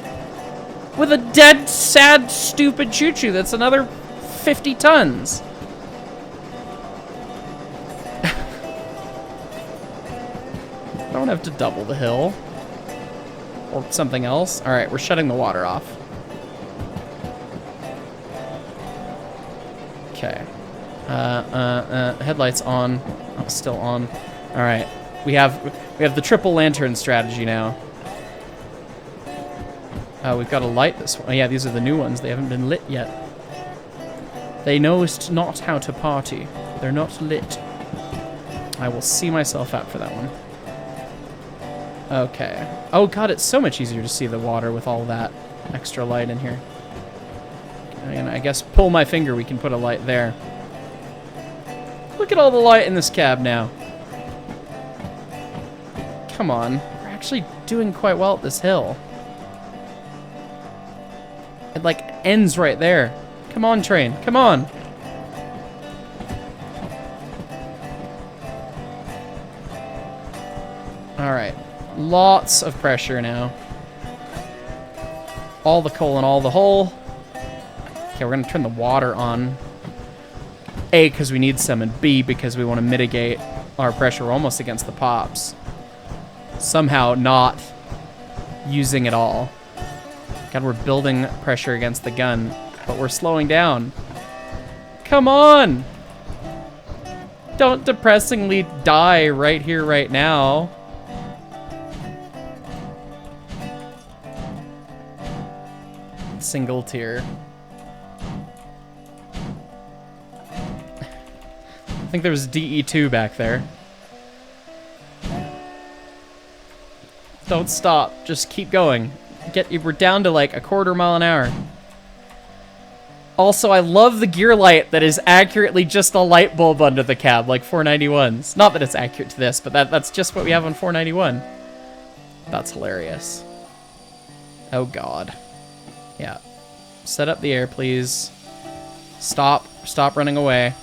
with a dead, sad, stupid choo-choo that's another 50 tons. I don't have to double the hill or something else. All right, we're shutting the water off. Okay. Headlights on. Oh, still on. All right. We have the triple lantern strategy now. We've got a light this one. Oh, yeah, these are the new ones. They haven't been lit yet. They knowest not how to party. They're not lit. I will see myself out for that one. Okay. Oh, God, it's so much easier to see the water with all that extra light in here. And I guess pull my finger, we can put a light there. Look at all the light in this cab now. Come on. We're actually doing quite well at this hill. It, like, ends right there. Come on, train. Come on. All right. Lots of pressure now. All the coal in all the hole. Okay, we're going to turn the water on. A, because we need some, and B, because we want to mitigate our pressure almost against the pops. Somehow not using it all. God, we're building pressure against the gun, but we're slowing down. Come on! Don't depressingly die right here, right now. Single tier. I think there was DE2 back there. Don't stop. Just keep going. We're down to like a quarter mile an hour. Also, I love the gear light that is accurately just a light bulb under the cab, like 491's. Not that it's accurate to this, but that's just what we have on 491. That's hilarious. Oh God. Yeah. Set up the air, please. Stop. Stop running away.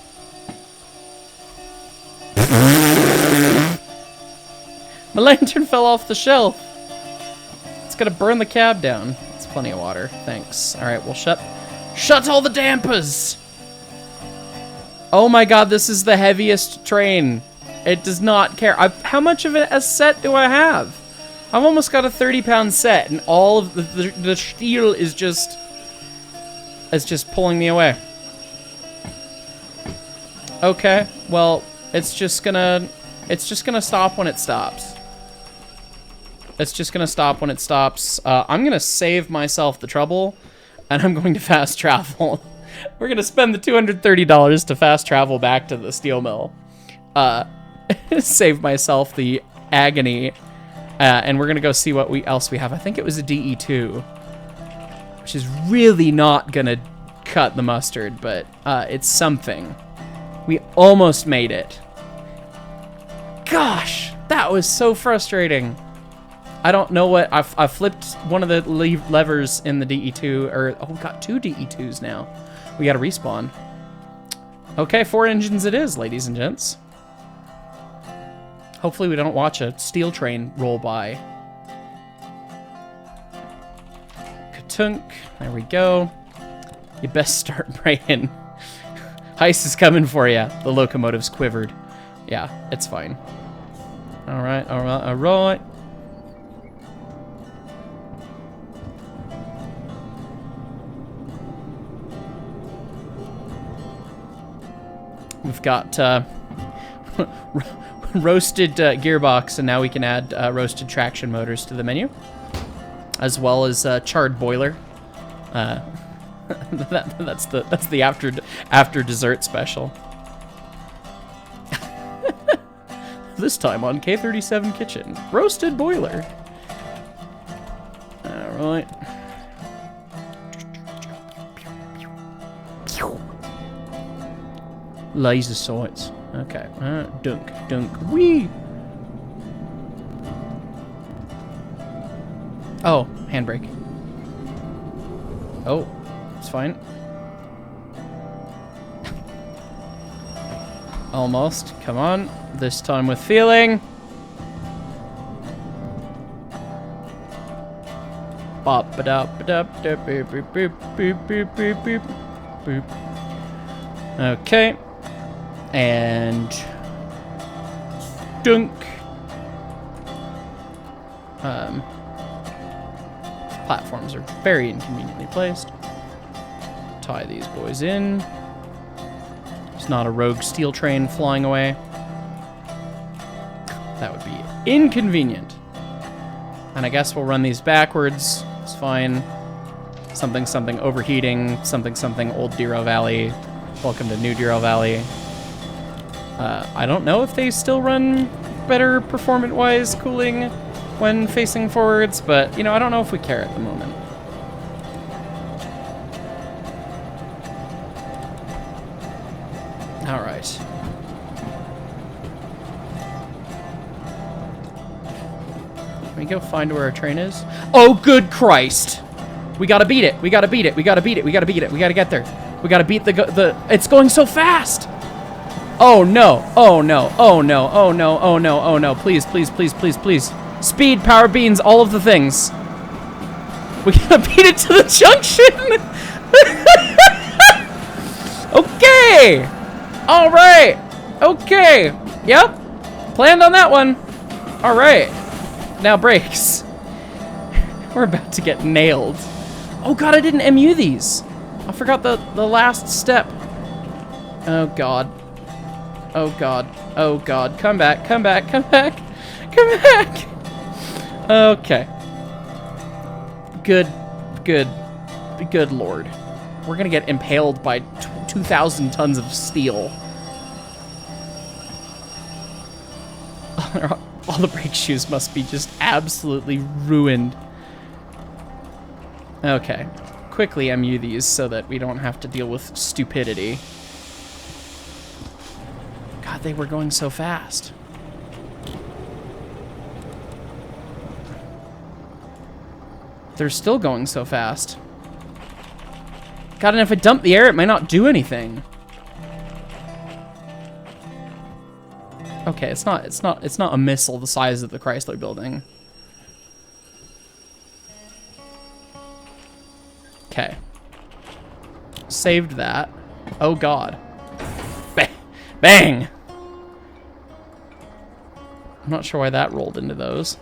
My lantern fell off the shelf. It's gonna burn the cab down. It's plenty of water. Thanks. All right, we'll shut all the dampers. Oh my God, this is the heaviest train. It does not care. How much of a set do I have? I've almost got a 30-pound set, and all of the steel is just pulling me away. Okay, well, it's just gonna stop when it stops. It's just gonna stop when it stops. I'm gonna save myself the trouble, and I'm going to fast travel. We're gonna spend the $230 to fast travel back to the steel mill. Save myself the agony, and we're gonna go see what else we have. I think it was a DE2, which is really not gonna cut the mustard, but it's something. We almost made it. Gosh, that was so frustrating. I don't know what, I flipped one of the levers in the DE2, or, oh, we got 2 DE2s now. We gotta respawn. Okay, 4 engines it is, ladies and gents. Hopefully we don't watch a steel train roll by. Katunk, there we go. You best start praying. Heist is coming for you. The locomotive's quivered. Yeah, it's fine. All right, all right, all right. We've got roasted gearbox, and now we can add roasted traction motors to the menu, as well as charred boiler. That's the after dessert special. This time on K37 Kitchen, roasted boiler. All right. Laser sights. Okay. Dunk, dunk, wee. Oh, handbrake. Oh, it's fine. Almost. Come on. This time with feeling. Bop ba da ba da boop boop boop boop boop boop boop. Okay. And dunk. Platforms are very inconveniently placed. Tie these boys in. There's not a rogue steel train flying away. That would be inconvenient. And I guess we'll run these backwards. It's fine. Something, something overheating. Something, something old Derail Valley. Welcome to new Derail Valley. I don't know if they still run better performance-wise cooling when facing forwards, but, you know, I don't know if we care at the moment. All right. Can we go find where our train is? Oh, good Christ! We gotta beat it. We gotta beat it. We gotta beat it. We gotta beat it. We gotta get there. We gotta beat the. It's going so fast! Oh no! Oh no! Oh no! Oh no! Oh no! Oh no! Please! Please! Please! Please! Please! Speed, power beans, all of the things. We gotta beat it to the junction. Okay. All right. Okay. Yep. Planned on that one. All right. Now brakes. We're about to get nailed. Oh god, I didn't MU these. I forgot the last step. Oh god. Oh god. Oh god. Come back. Come back. Come back. Come back. Okay. Good. Good. Good lord. We're gonna get impaled by 2,000 tons of steel. All the brake shoes must be just absolutely ruined. Okay. Quickly MU these so that we don't have to deal with stupidity. God, they were going so fast. They're still going so fast. God, and if I dump the air, it might not do anything. Okay, it's not a missile the size of the Chrysler building. Okay. Saved that. Oh god. Bang! Bang! I'm not sure why that rolled into those.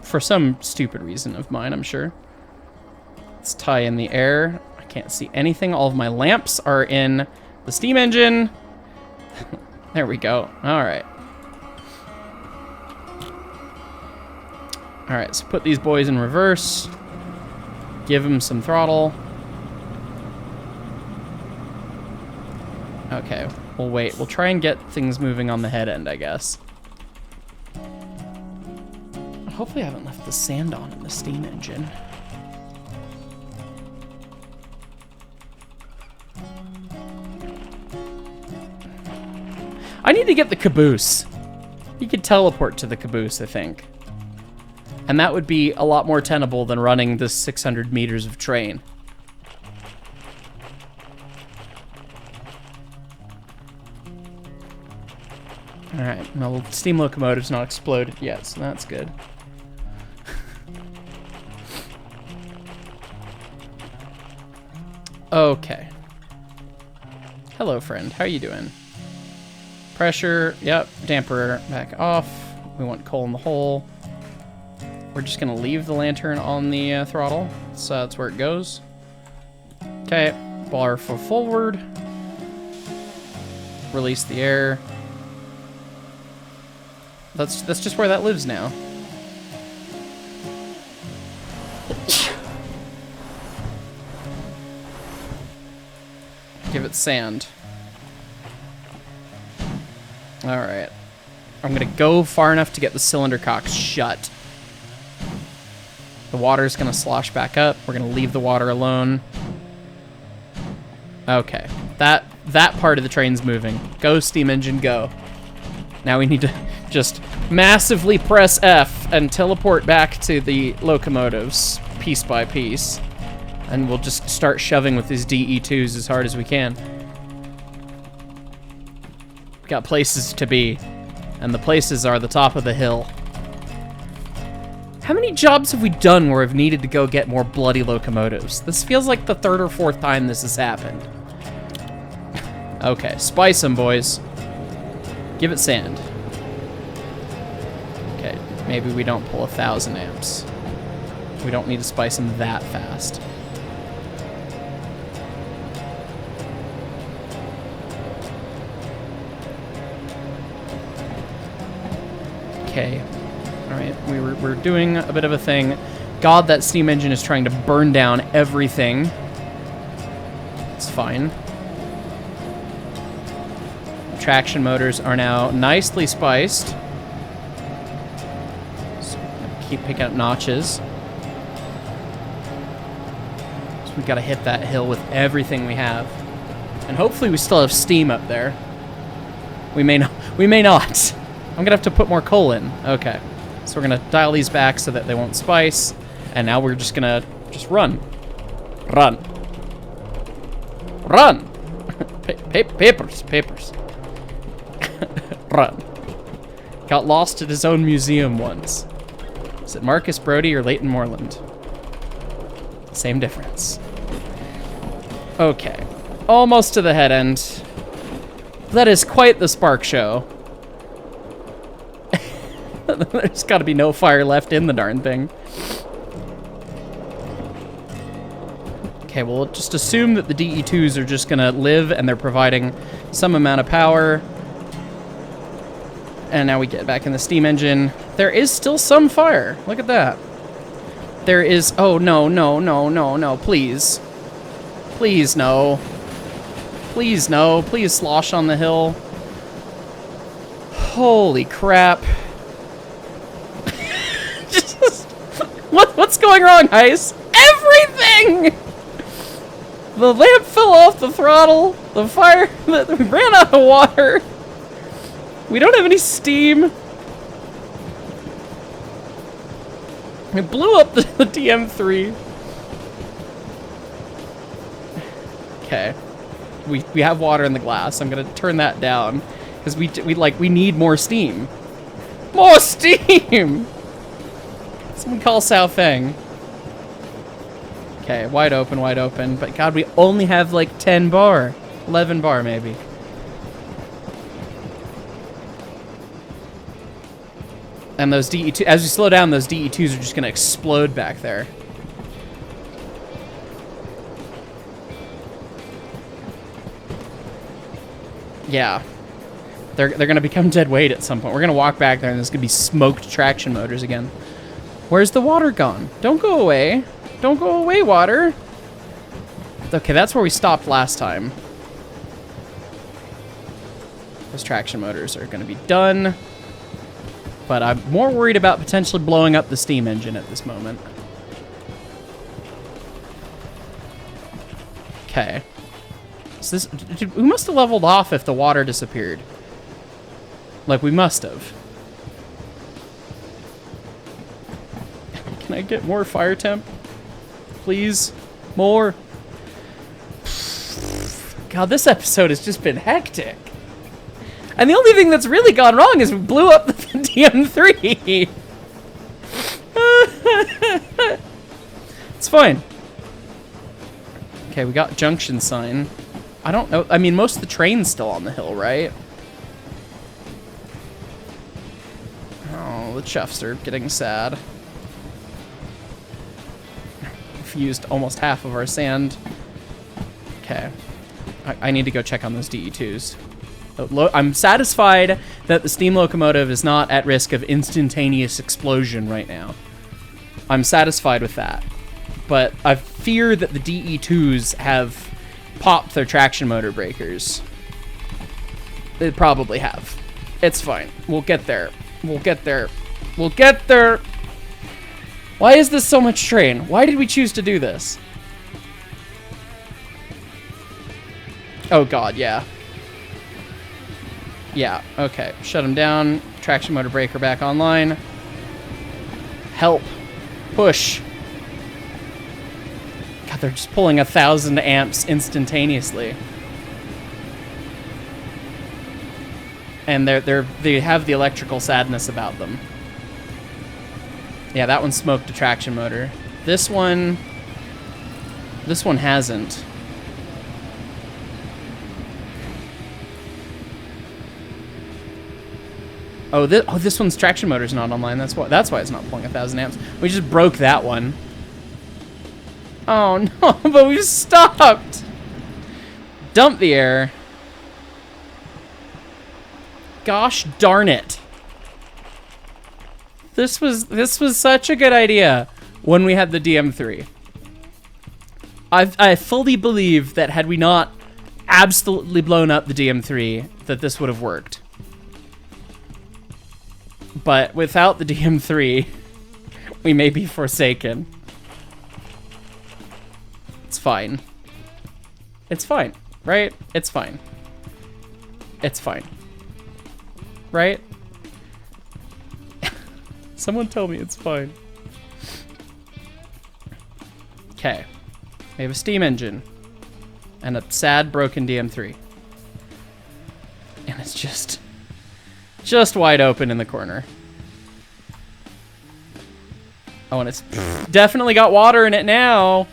For some stupid reason of mine, I'm sure. Let's tie in the air. I can't see anything. All of my lamps are in the steam engine. There we go. Alright. Alright, so put these boys in reverse. Give them some throttle. Okay, we'll wait. We'll try and get things moving on the head end, I guess. Hopefully I haven't left the sand on in the steam engine. I need to get the caboose. You could teleport to the caboose, I think. And that would be a lot more tenable than running this 600 meters of train. Alright, well, the steam locomotive's not exploded yet, so that's good. Okay. Hello, friend. How you doing? Pressure, yep. Damper back off. We want coal in the hole. We're just gonna leave the lantern on the throttle, so that's where it goes. Okay, bar for forward. Release the air. That's just where that lives now. Give it sand. Alright. I'm gonna go far enough to get the cylinder cocks shut. The water's gonna slosh back up. We're gonna leave the water alone. Okay. That part of the train's moving. Go, steam engine, go. Now we need to just massively press F and teleport back to the locomotives piece by piece. And we'll just start shoving with these DE2s as hard as we can. We got places to be, and the places are the top of the hill. How many jobs have we done where we've needed to go get more bloody locomotives? This feels like the third or fourth time this has happened. Okay, spice them, boys. Give it sand. Okay, maybe we don't pull 1,000 amps. We don't need to spice them that fast. Okay. Alright, we're doing a bit of a thing. God, that steam engine is trying to burn down everything. It's fine. Traction motors are now nicely spiced. So keep picking up notches. So we've got to hit that hill with everything we have. And hopefully we still have steam up there. We may not. We may not. I'm gonna have to put more coal in. Okay. So we're gonna dial these back so that they won't spice. And now we're just gonna run. Run. Run! Papers. Run. Got lost at his own museum once. Is it Marcus Brody or Leighton Moreland? Same difference. Okay. Almost to the head end. That is quite the spark show. There's got to be no fire left in the darn thing. Okay, we'll just assume that the DE2s are just gonna live and they're providing some amount of power. And now we get back in the steam engine. There is still some fire. Look at that. There is... Oh, no, no, no, no, no. Please. Please, no. Please, no. Please slosh on the hill. Holy crap. What's going wrong, Ice? Everything! The lamp fell off the throttle. The fire... We ran out of water. We don't have any steam. We blew up the DM3. Okay. We have water in the glass. I'm gonna turn that down. Because we need more steam. More steam! Someone call Sao Feng. Okay, wide open, wide open. But God, we only have like 10 bar. 11 bar, maybe. And those DE2, as we slow down, those DE2s are just gonna explode back there. Yeah. They're gonna become dead weight at some point. We're gonna walk back there and there's gonna be smoked traction motors again. Where's the water gone? Don't go away. Don't go away, water. Okay, that's where we stopped last time. Those traction motors are gonna be done. But I'm more worried about potentially blowing up the steam engine at this moment. Okay. So this, we must have leveled off if the water disappeared. Like, we must have. Can I get more fire temp? Please? More? God, this episode has just been hectic. And the only thing that's really gone wrong is we blew up the DM3. It's fine. Okay, we got junction sign. I don't know. I mean, most of the train's still on the hill, right? Oh, the chefs are getting sad. We've used almost half of our sand. Okay. I need to go check on those DE2s. I'm satisfied that the steam locomotive is not at risk of instantaneous explosion right now. I'm satisfied with that. But I fear that the DE2s have popped their traction motor breakers. They probably have. It's fine. We'll get there. We'll get there. We'll get there. Why is this so much train? Why did we choose to do this? Oh god, yeah. Yeah, okay. Shut them down. Traction motor breaker back online. Help. Push. God, they're just pulling 1,000 amps instantaneously. And they have the electrical sadness about them. Yeah, that one smoked a traction motor. This one hasn't. Oh, this one's traction motor's not online. That's why it's not pulling 1,000 amps. We just broke that one. Oh no, but we stopped. Dump the air. Gosh darn it. This was such a good idea when we had the DM3. I fully believe that had we not absolutely blown up the DM3, that this would have worked. But without the DM3, we may be forsaken. It's fine. It's fine, right? It's fine. It's fine. Right? Someone tell me it's fine. Okay. We have a steam engine. And a sad broken DM3. And it's just wide open in the corner. Oh, and it's definitely got water in it now.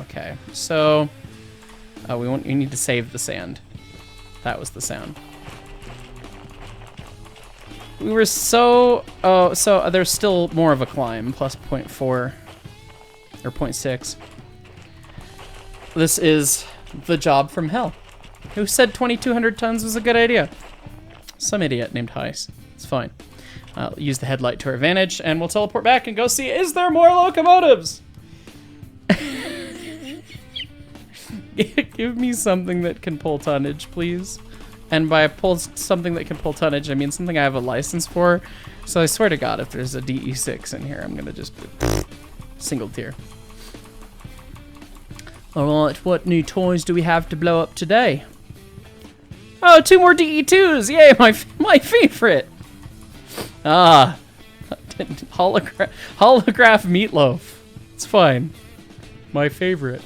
Okay, so Oh, we need to save the sand. That was the sound. We were so... Oh, so there's still more of a climb. Plus 0.4. Or 0.6. This is the job from hell. Who said 2,200 tons was a good idea? Some idiot named Heiss. It's fine. Use the headlight to our advantage, and we'll teleport back and go see, is there more locomotives? Give me something that can pull tonnage, please. And by pull something that can pull tonnage, I mean something I have a license for. So I swear to God, if there's a DE6 in here, I'm gonna just single tier. All right, what new toys do we have to blow up today? Oh, 2 more DE2s! Yay, my favorite. Ah, holograph meatloaf. It's fine. My favorite.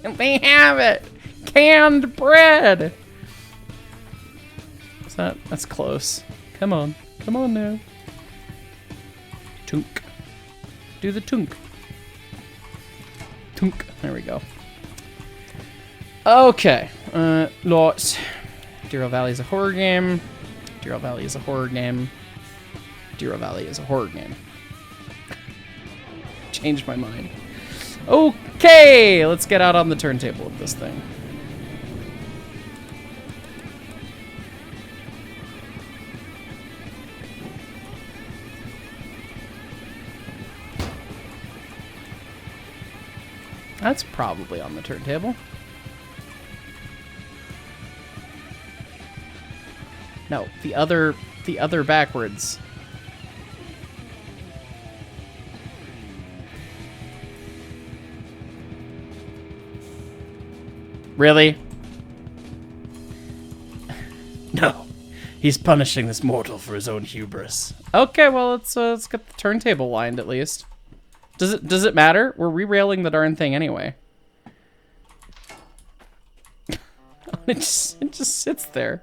They have it. Canned bread. That's close. Come on now. Tunk. Do the tunk. Tunk. There we go. Okay. Lots. Derail Valley is a horror game. Derail Valley is a horror game. Derail Valley is a horror game. Changed my mind. Okay, let's get out on the turntable with this thing. That's probably on the turntable. No, the other backwards. Really? No. He's punishing this mortal for his own hubris. Okay, well let's get the turntable lined at least. Does it matter? We're re-railing the darn thing anyway. It just sits there.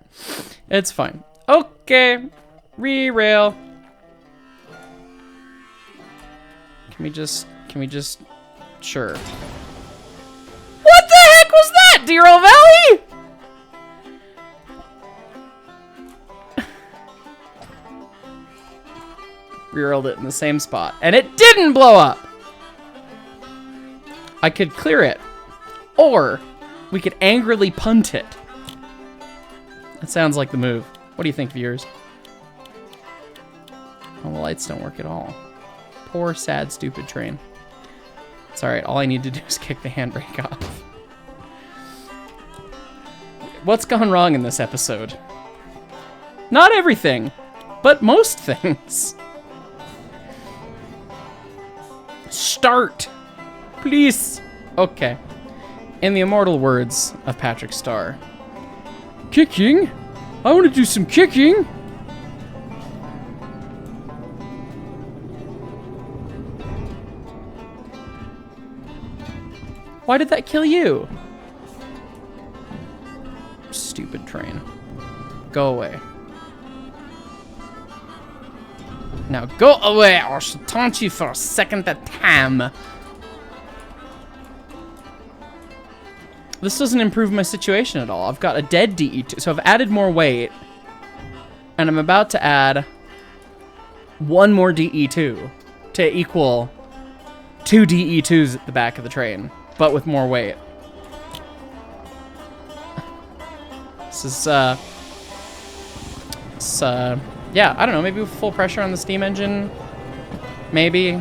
It's fine. Okay. Re-rail. Can we just sure. What the heck was that, Derail Valley? Re-railed it in the same spot, and it didn't blow up. I could clear it, or we could angrily punt it. That sounds like the move. What do you think, viewers? Oh, the lights don't work at all. Poor, sad, stupid train. It's alright, all I need to do is kick the handbrake off. What's gone wrong in this episode? Not everything, but most things. Start, please. Okay. In the immortal words of Patrick Starr. Kicking? I want to do some kicking. Why did that kill you? Stupid train. Go away. Now go away, or I shall taunt you for a second time. This doesn't improve my situation at all. I've got a dead DE2, so I've added more weight, and I'm about to add 1 more DE2 to equal 2 DE2s at the back of the train, but with more weight. This is, yeah, I don't know, maybe with full pressure on the steam engine, maybe.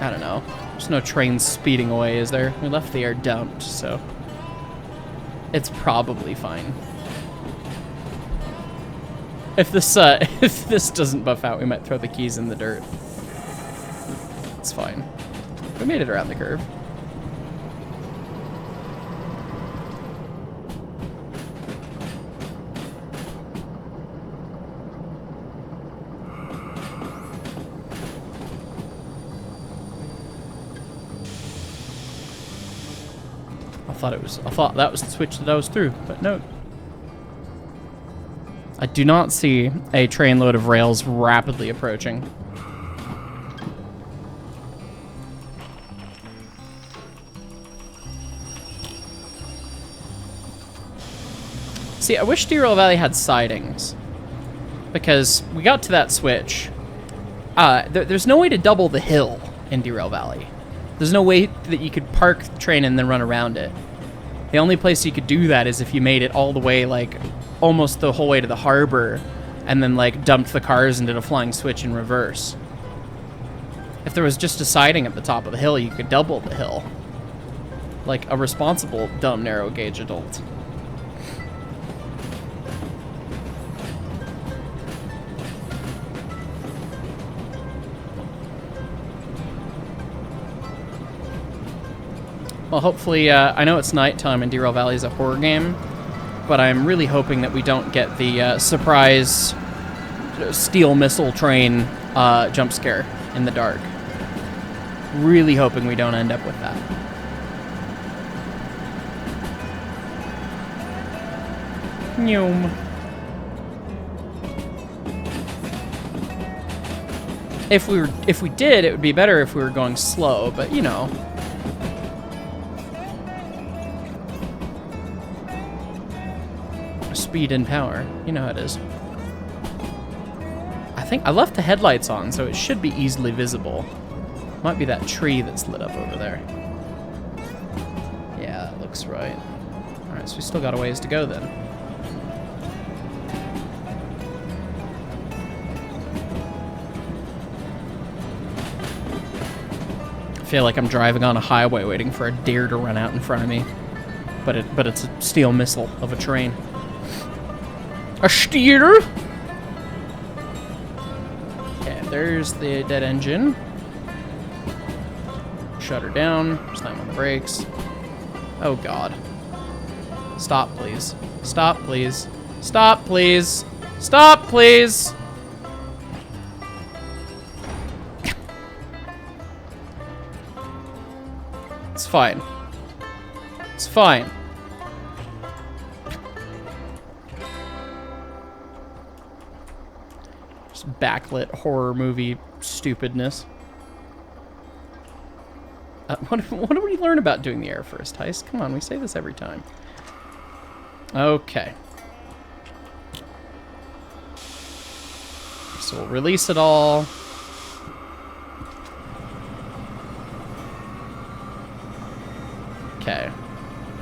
I don't know. There's no train speeding away, is there? We left the air dumped, so it's probably fine. If this doesn't buff out, we might throw the keys in the dirt. It's fine. We made it around the curve. I thought that was the switch that I was through, but no. I do not see a train load of rails rapidly approaching. See, I wish Derail Valley had sidings. Because we got to that switch. There's no way to double the hill in Derail Valley. There's no way that you could park the train and then run around it. The only place you could do that is if you made it all the way, like, almost the whole way to the harbor, and then, like, dumped the cars and did a flying switch in reverse. If there was just a siding at the top of the hill, you could double the hill. Like a responsible, dumb, narrow gauge adult. Well, hopefully, I know it's nighttime and Derail Valley is a horror game, but I'm really hoping that we don't get the surprise steel missile train jump scare in the dark. Really hoping we don't end up with that. Noom. If we did, it would be better if we were going slow, but you know. Speed and power. You know how it is. I think I left the headlights on, so it should be easily visible. Might be that tree that's lit up over there. Yeah, that looks right. Alright, so we still got a ways to go then. I feel like I'm driving on a highway waiting for a deer to run out in front of me. But it's a steel missile of a train. A steer? Okay, there's the dead engine. Shut her down. Slam on the brakes. Oh god. Stop, please. Stop, please. Stop, please. Stop, please. It's fine. It's fine. Just backlit horror movie stupidness. What do we learn about doing the air first, heist? Come on, we say this every time. Okay. So we'll release it all. Okay.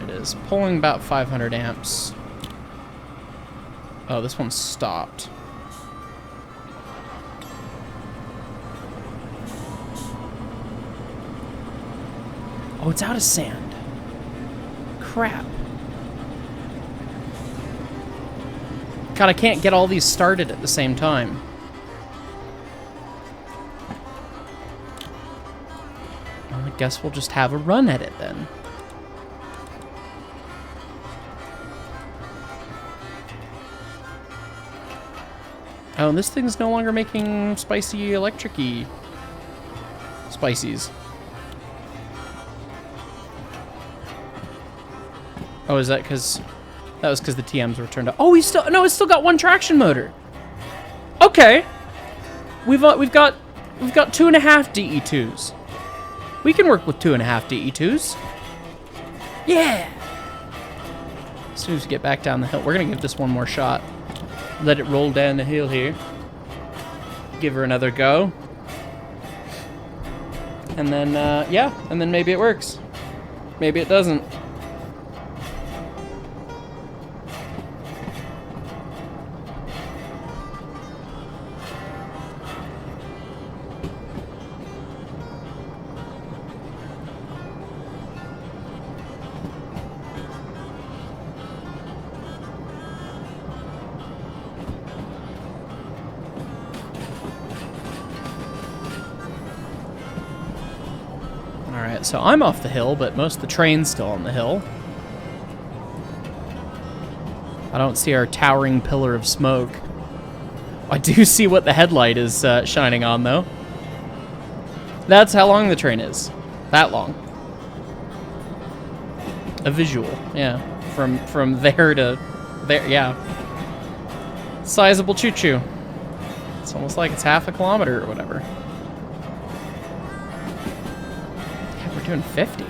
It is pulling about 500 amps. Oh, this one's stopped. Oh, it's out of sand. Crap. God, I can't get all these started at the same time. Well, I guess we'll just have a run at it then. Oh, and this thing's no longer making spicy electric-y spices. Oh, is that because... That was because the TMs were turned off. Oh, it's still got one traction motor. Okay. We've got 2.5 DE2s. We can work with 2.5 DE2s. Yeah. As soon as we get back down the hill, we're gonna give this one more shot. Let it roll down the hill here. Give her another go. And then, yeah, and then maybe it works. Maybe it doesn't. Alright, so I'm off the hill, but most of the train's still on the hill. I don't see our towering pillar of smoke. I do see what the headlight is shining on, though. That's how long the train is. That long. A visual, yeah. From there to there, yeah. Sizable choo-choo. It's almost like it's half a kilometer or whatever. Doing 50.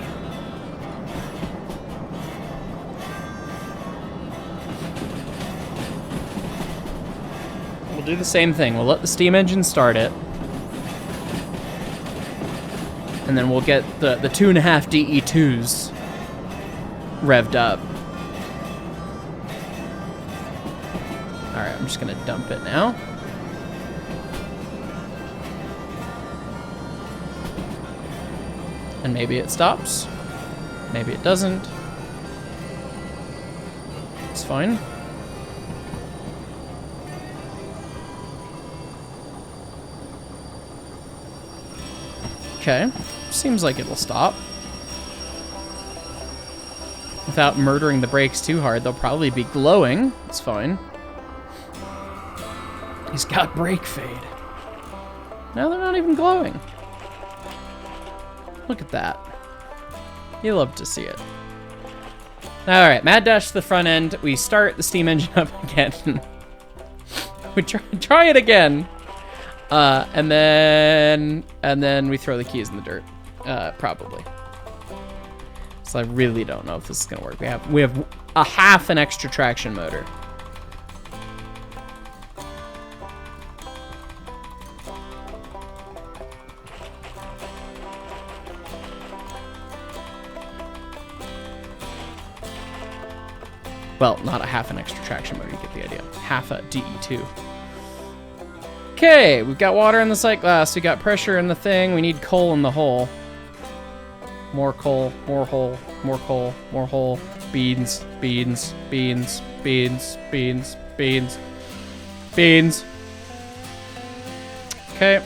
do the same thing. We'll let the steam engine start it. And then we'll get the 2.5 DE2s revved up. Alright, I'm just gonna dump it now. And maybe it stops. Maybe it doesn't. It's fine. Okay. Seems like it'll stop. Without murdering the brakes too hard, they'll probably be glowing. It's fine. He's got brake fade. Now they're not even glowing. Look at that. You love to see it. Alright, mad dash to the front end. We start the steam engine up again. We try it again. And then we throw the keys in the dirt. Probably. So I really don't know if this is gonna work. We have a half an extra traction motor. Well, not a half an extra traction motor, you get the idea. Half a DE2. Okay, we've got water in the sight glass, we got pressure in the thing, we need coal in the hole. More coal, more hole, more coal, more hole. Beans, beans, beans, beans, beans, beans, beans. Okay.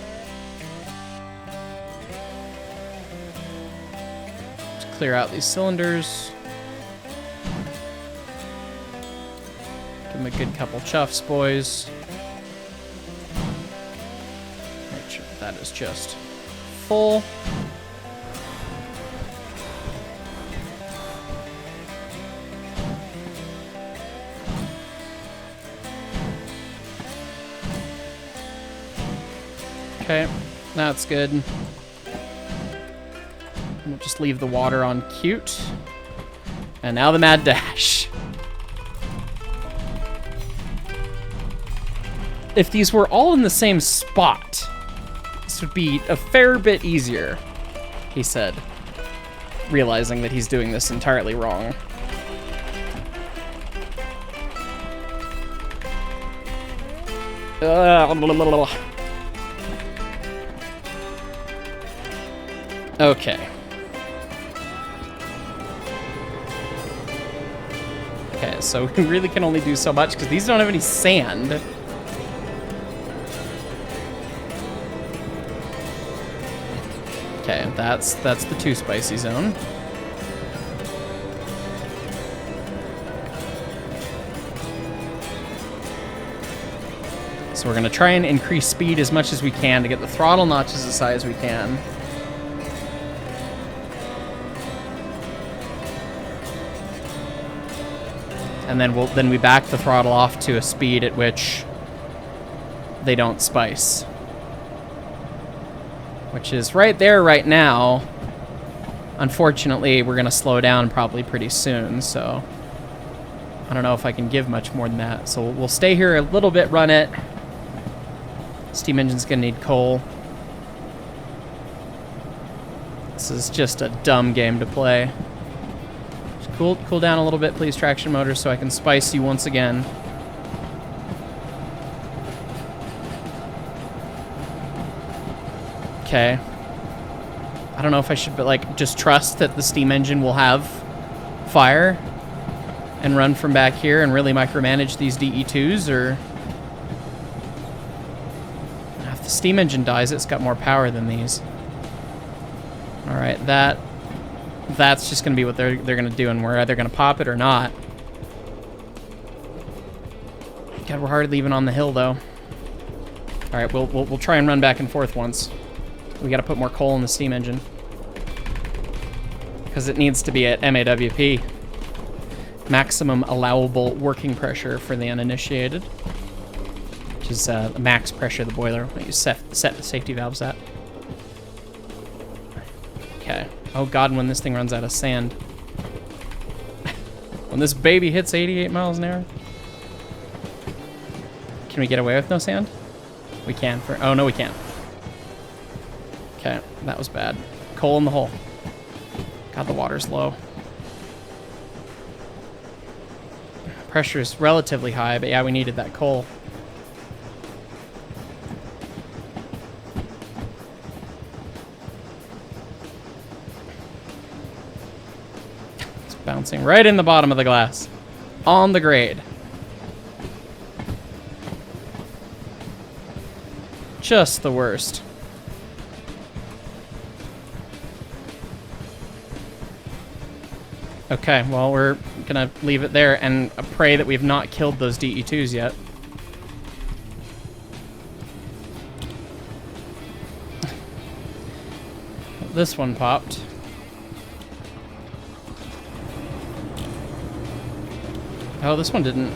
Let's clear out these cylinders. Give them a good couple chuffs, boys. Make sure that is just full. Okay, that's good. We'll just leave the water on cute. And now the mad dash. If these were all in the same spot, this would be a fair bit easier, he said, realizing that he's doing this entirely wrong. Okay. Okay, so we really can only do so much because these don't have any sand. Okay, that's the too spicy zone. So we're gonna try and increase speed as much as we can to get the throttle notches as high as we can. And then we back the throttle off to a speed at which they don't spice. Which is right there right now. Unfortunately, we're gonna slow down probably pretty soon, so I don't know if I can give much more than that. So we'll stay here a little bit, run it. Steam engine's gonna need coal. This is just a dumb game to play. Cool down a little bit, please, traction motor, so I can spice you once again. Okay. I don't know if I should, but like, just trust that the steam engine will have fire and run from back here and really micromanage these DE2s, or if the steam engine dies, it's got more power than these. All right, that's just gonna be what they're gonna do, and we're either gonna pop it or not. God, we're hardly even on the hill though. All right, we'll try and run back and forth once. We gotta put more coal in the steam engine because it needs to be at MAWP, maximum allowable working pressure for the uninitiated, which is the max pressure of the boiler when you set the safety valves at. Okay. Oh God, when this thing runs out of sand. When this baby hits 88 miles an hour. Can we get away with no sand? We can. Oh, no, we can't. Okay, that was bad. Coal in the hole. God, the water's low. Pressure is relatively high, but yeah, we needed that coal. It's bouncing right in the bottom of the glass. On the grade. Just the worst. Okay, well, we're gonna leave it there and pray that we've not killed those DE2s yet. This one popped. Oh, this one didn't.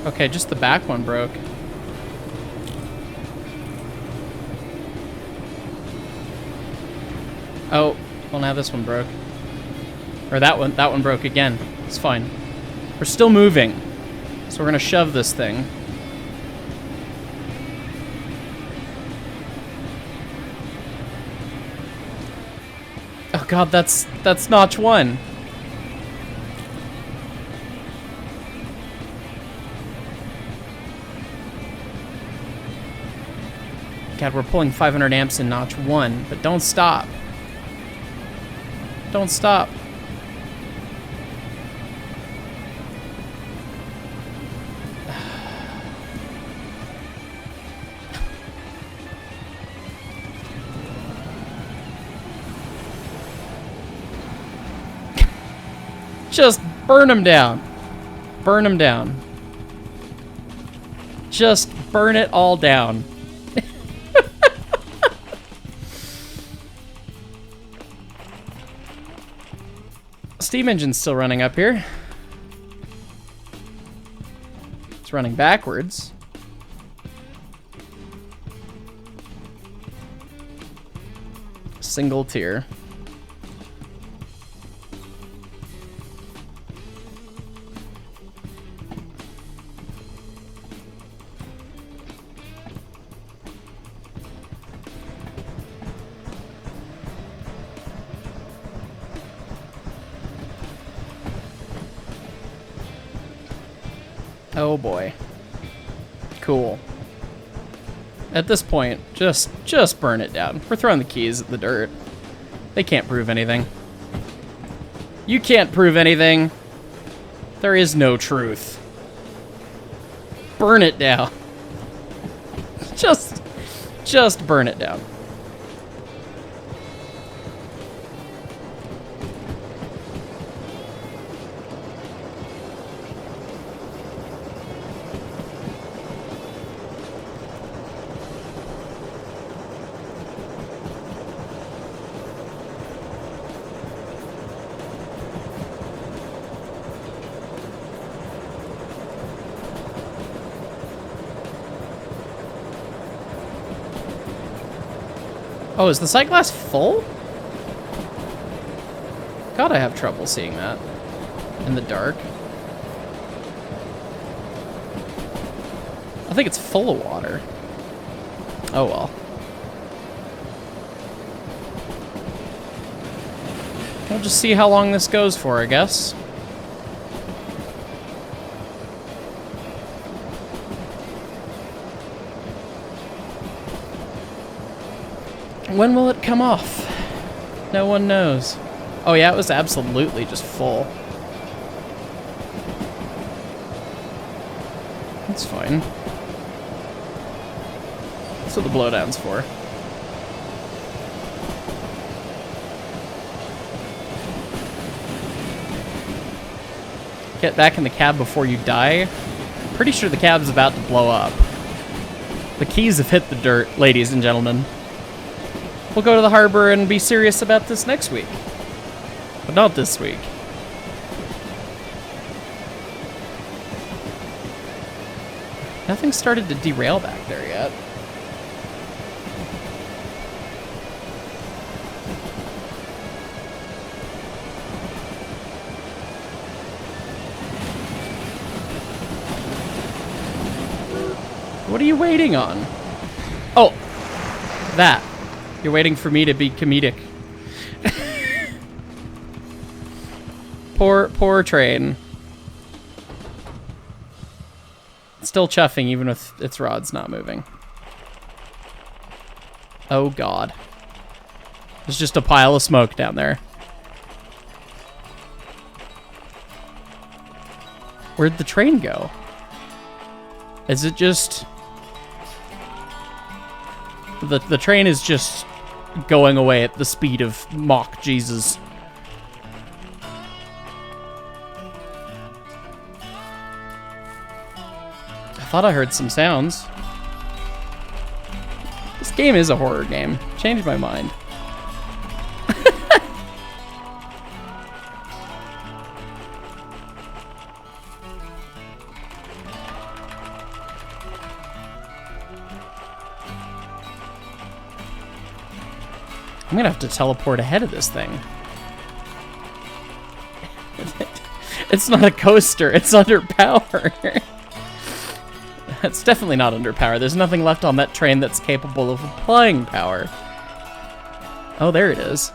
Okay, just the back one broke. Oh, well, now this one broke. Or that one broke again. It's fine. We're still moving. So we're gonna shove this thing. Oh god, that's notch 1. God, we're pulling 500 amps in notch 1, but don't stop. Don't stop. Just burn them down. Burn them down. Just burn it all down. Steam engine's still running up here. It's running backwards. Single tier. Oh boy. Cool. At this point, just burn it down. We're throwing the keys at the dirt. They can't prove anything. You can't prove anything. There is no truth. Burn it down. Just burn it down. Oh, is the sight glass full? God, I have trouble seeing that in the dark. I think it's full of water. Oh well. We'll just see how long this goes for, I guess. When will it come off? No one knows. Oh yeah, it was absolutely just full. That's fine. That's what the blowdown's for. Get back in the cab before you die. Pretty sure the cab's about to blow up. The keys have hit the dirt, ladies and gentlemen. We'll go to the harbor and be serious about this next week. But not this week. Nothing started to derail back there yet. What are you waiting on? Oh, that. You're waiting for me to be comedic. Poor train. Still chuffing even with its rods not moving. Oh God. There's just a pile of smoke down there. Where'd the train go? Is it just... The train is just going away at the speed of Mach Jesus. I thought I heard some sounds. This game is a horror game. Changed my mind. I'm gonna have to teleport ahead of this thing. It's not a coaster, it's under power. It's definitely not under power. There's nothing left on that train that's capable of applying power. Oh, there it is.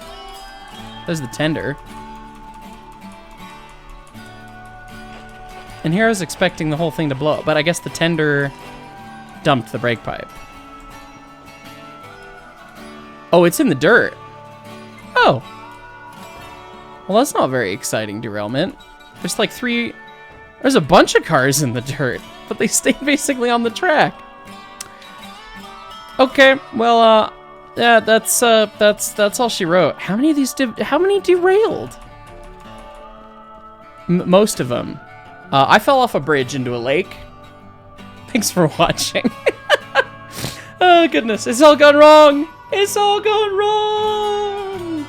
There's the tender. And here I was expecting the whole thing to blow up, but I guess the tender dumped the brake pipe. Oh, it's in the dirt. Oh. Well, that's not very exciting derailment. There's like there's a bunch of cars in the dirt, but they stay basically on the track. Okay, well, yeah, that's all she wrote. How many of these how many derailed? Most of them. I fell off a bridge into a lake. Thanks for watching. Oh goodness, it's all gone wrong. It's all gone wrong.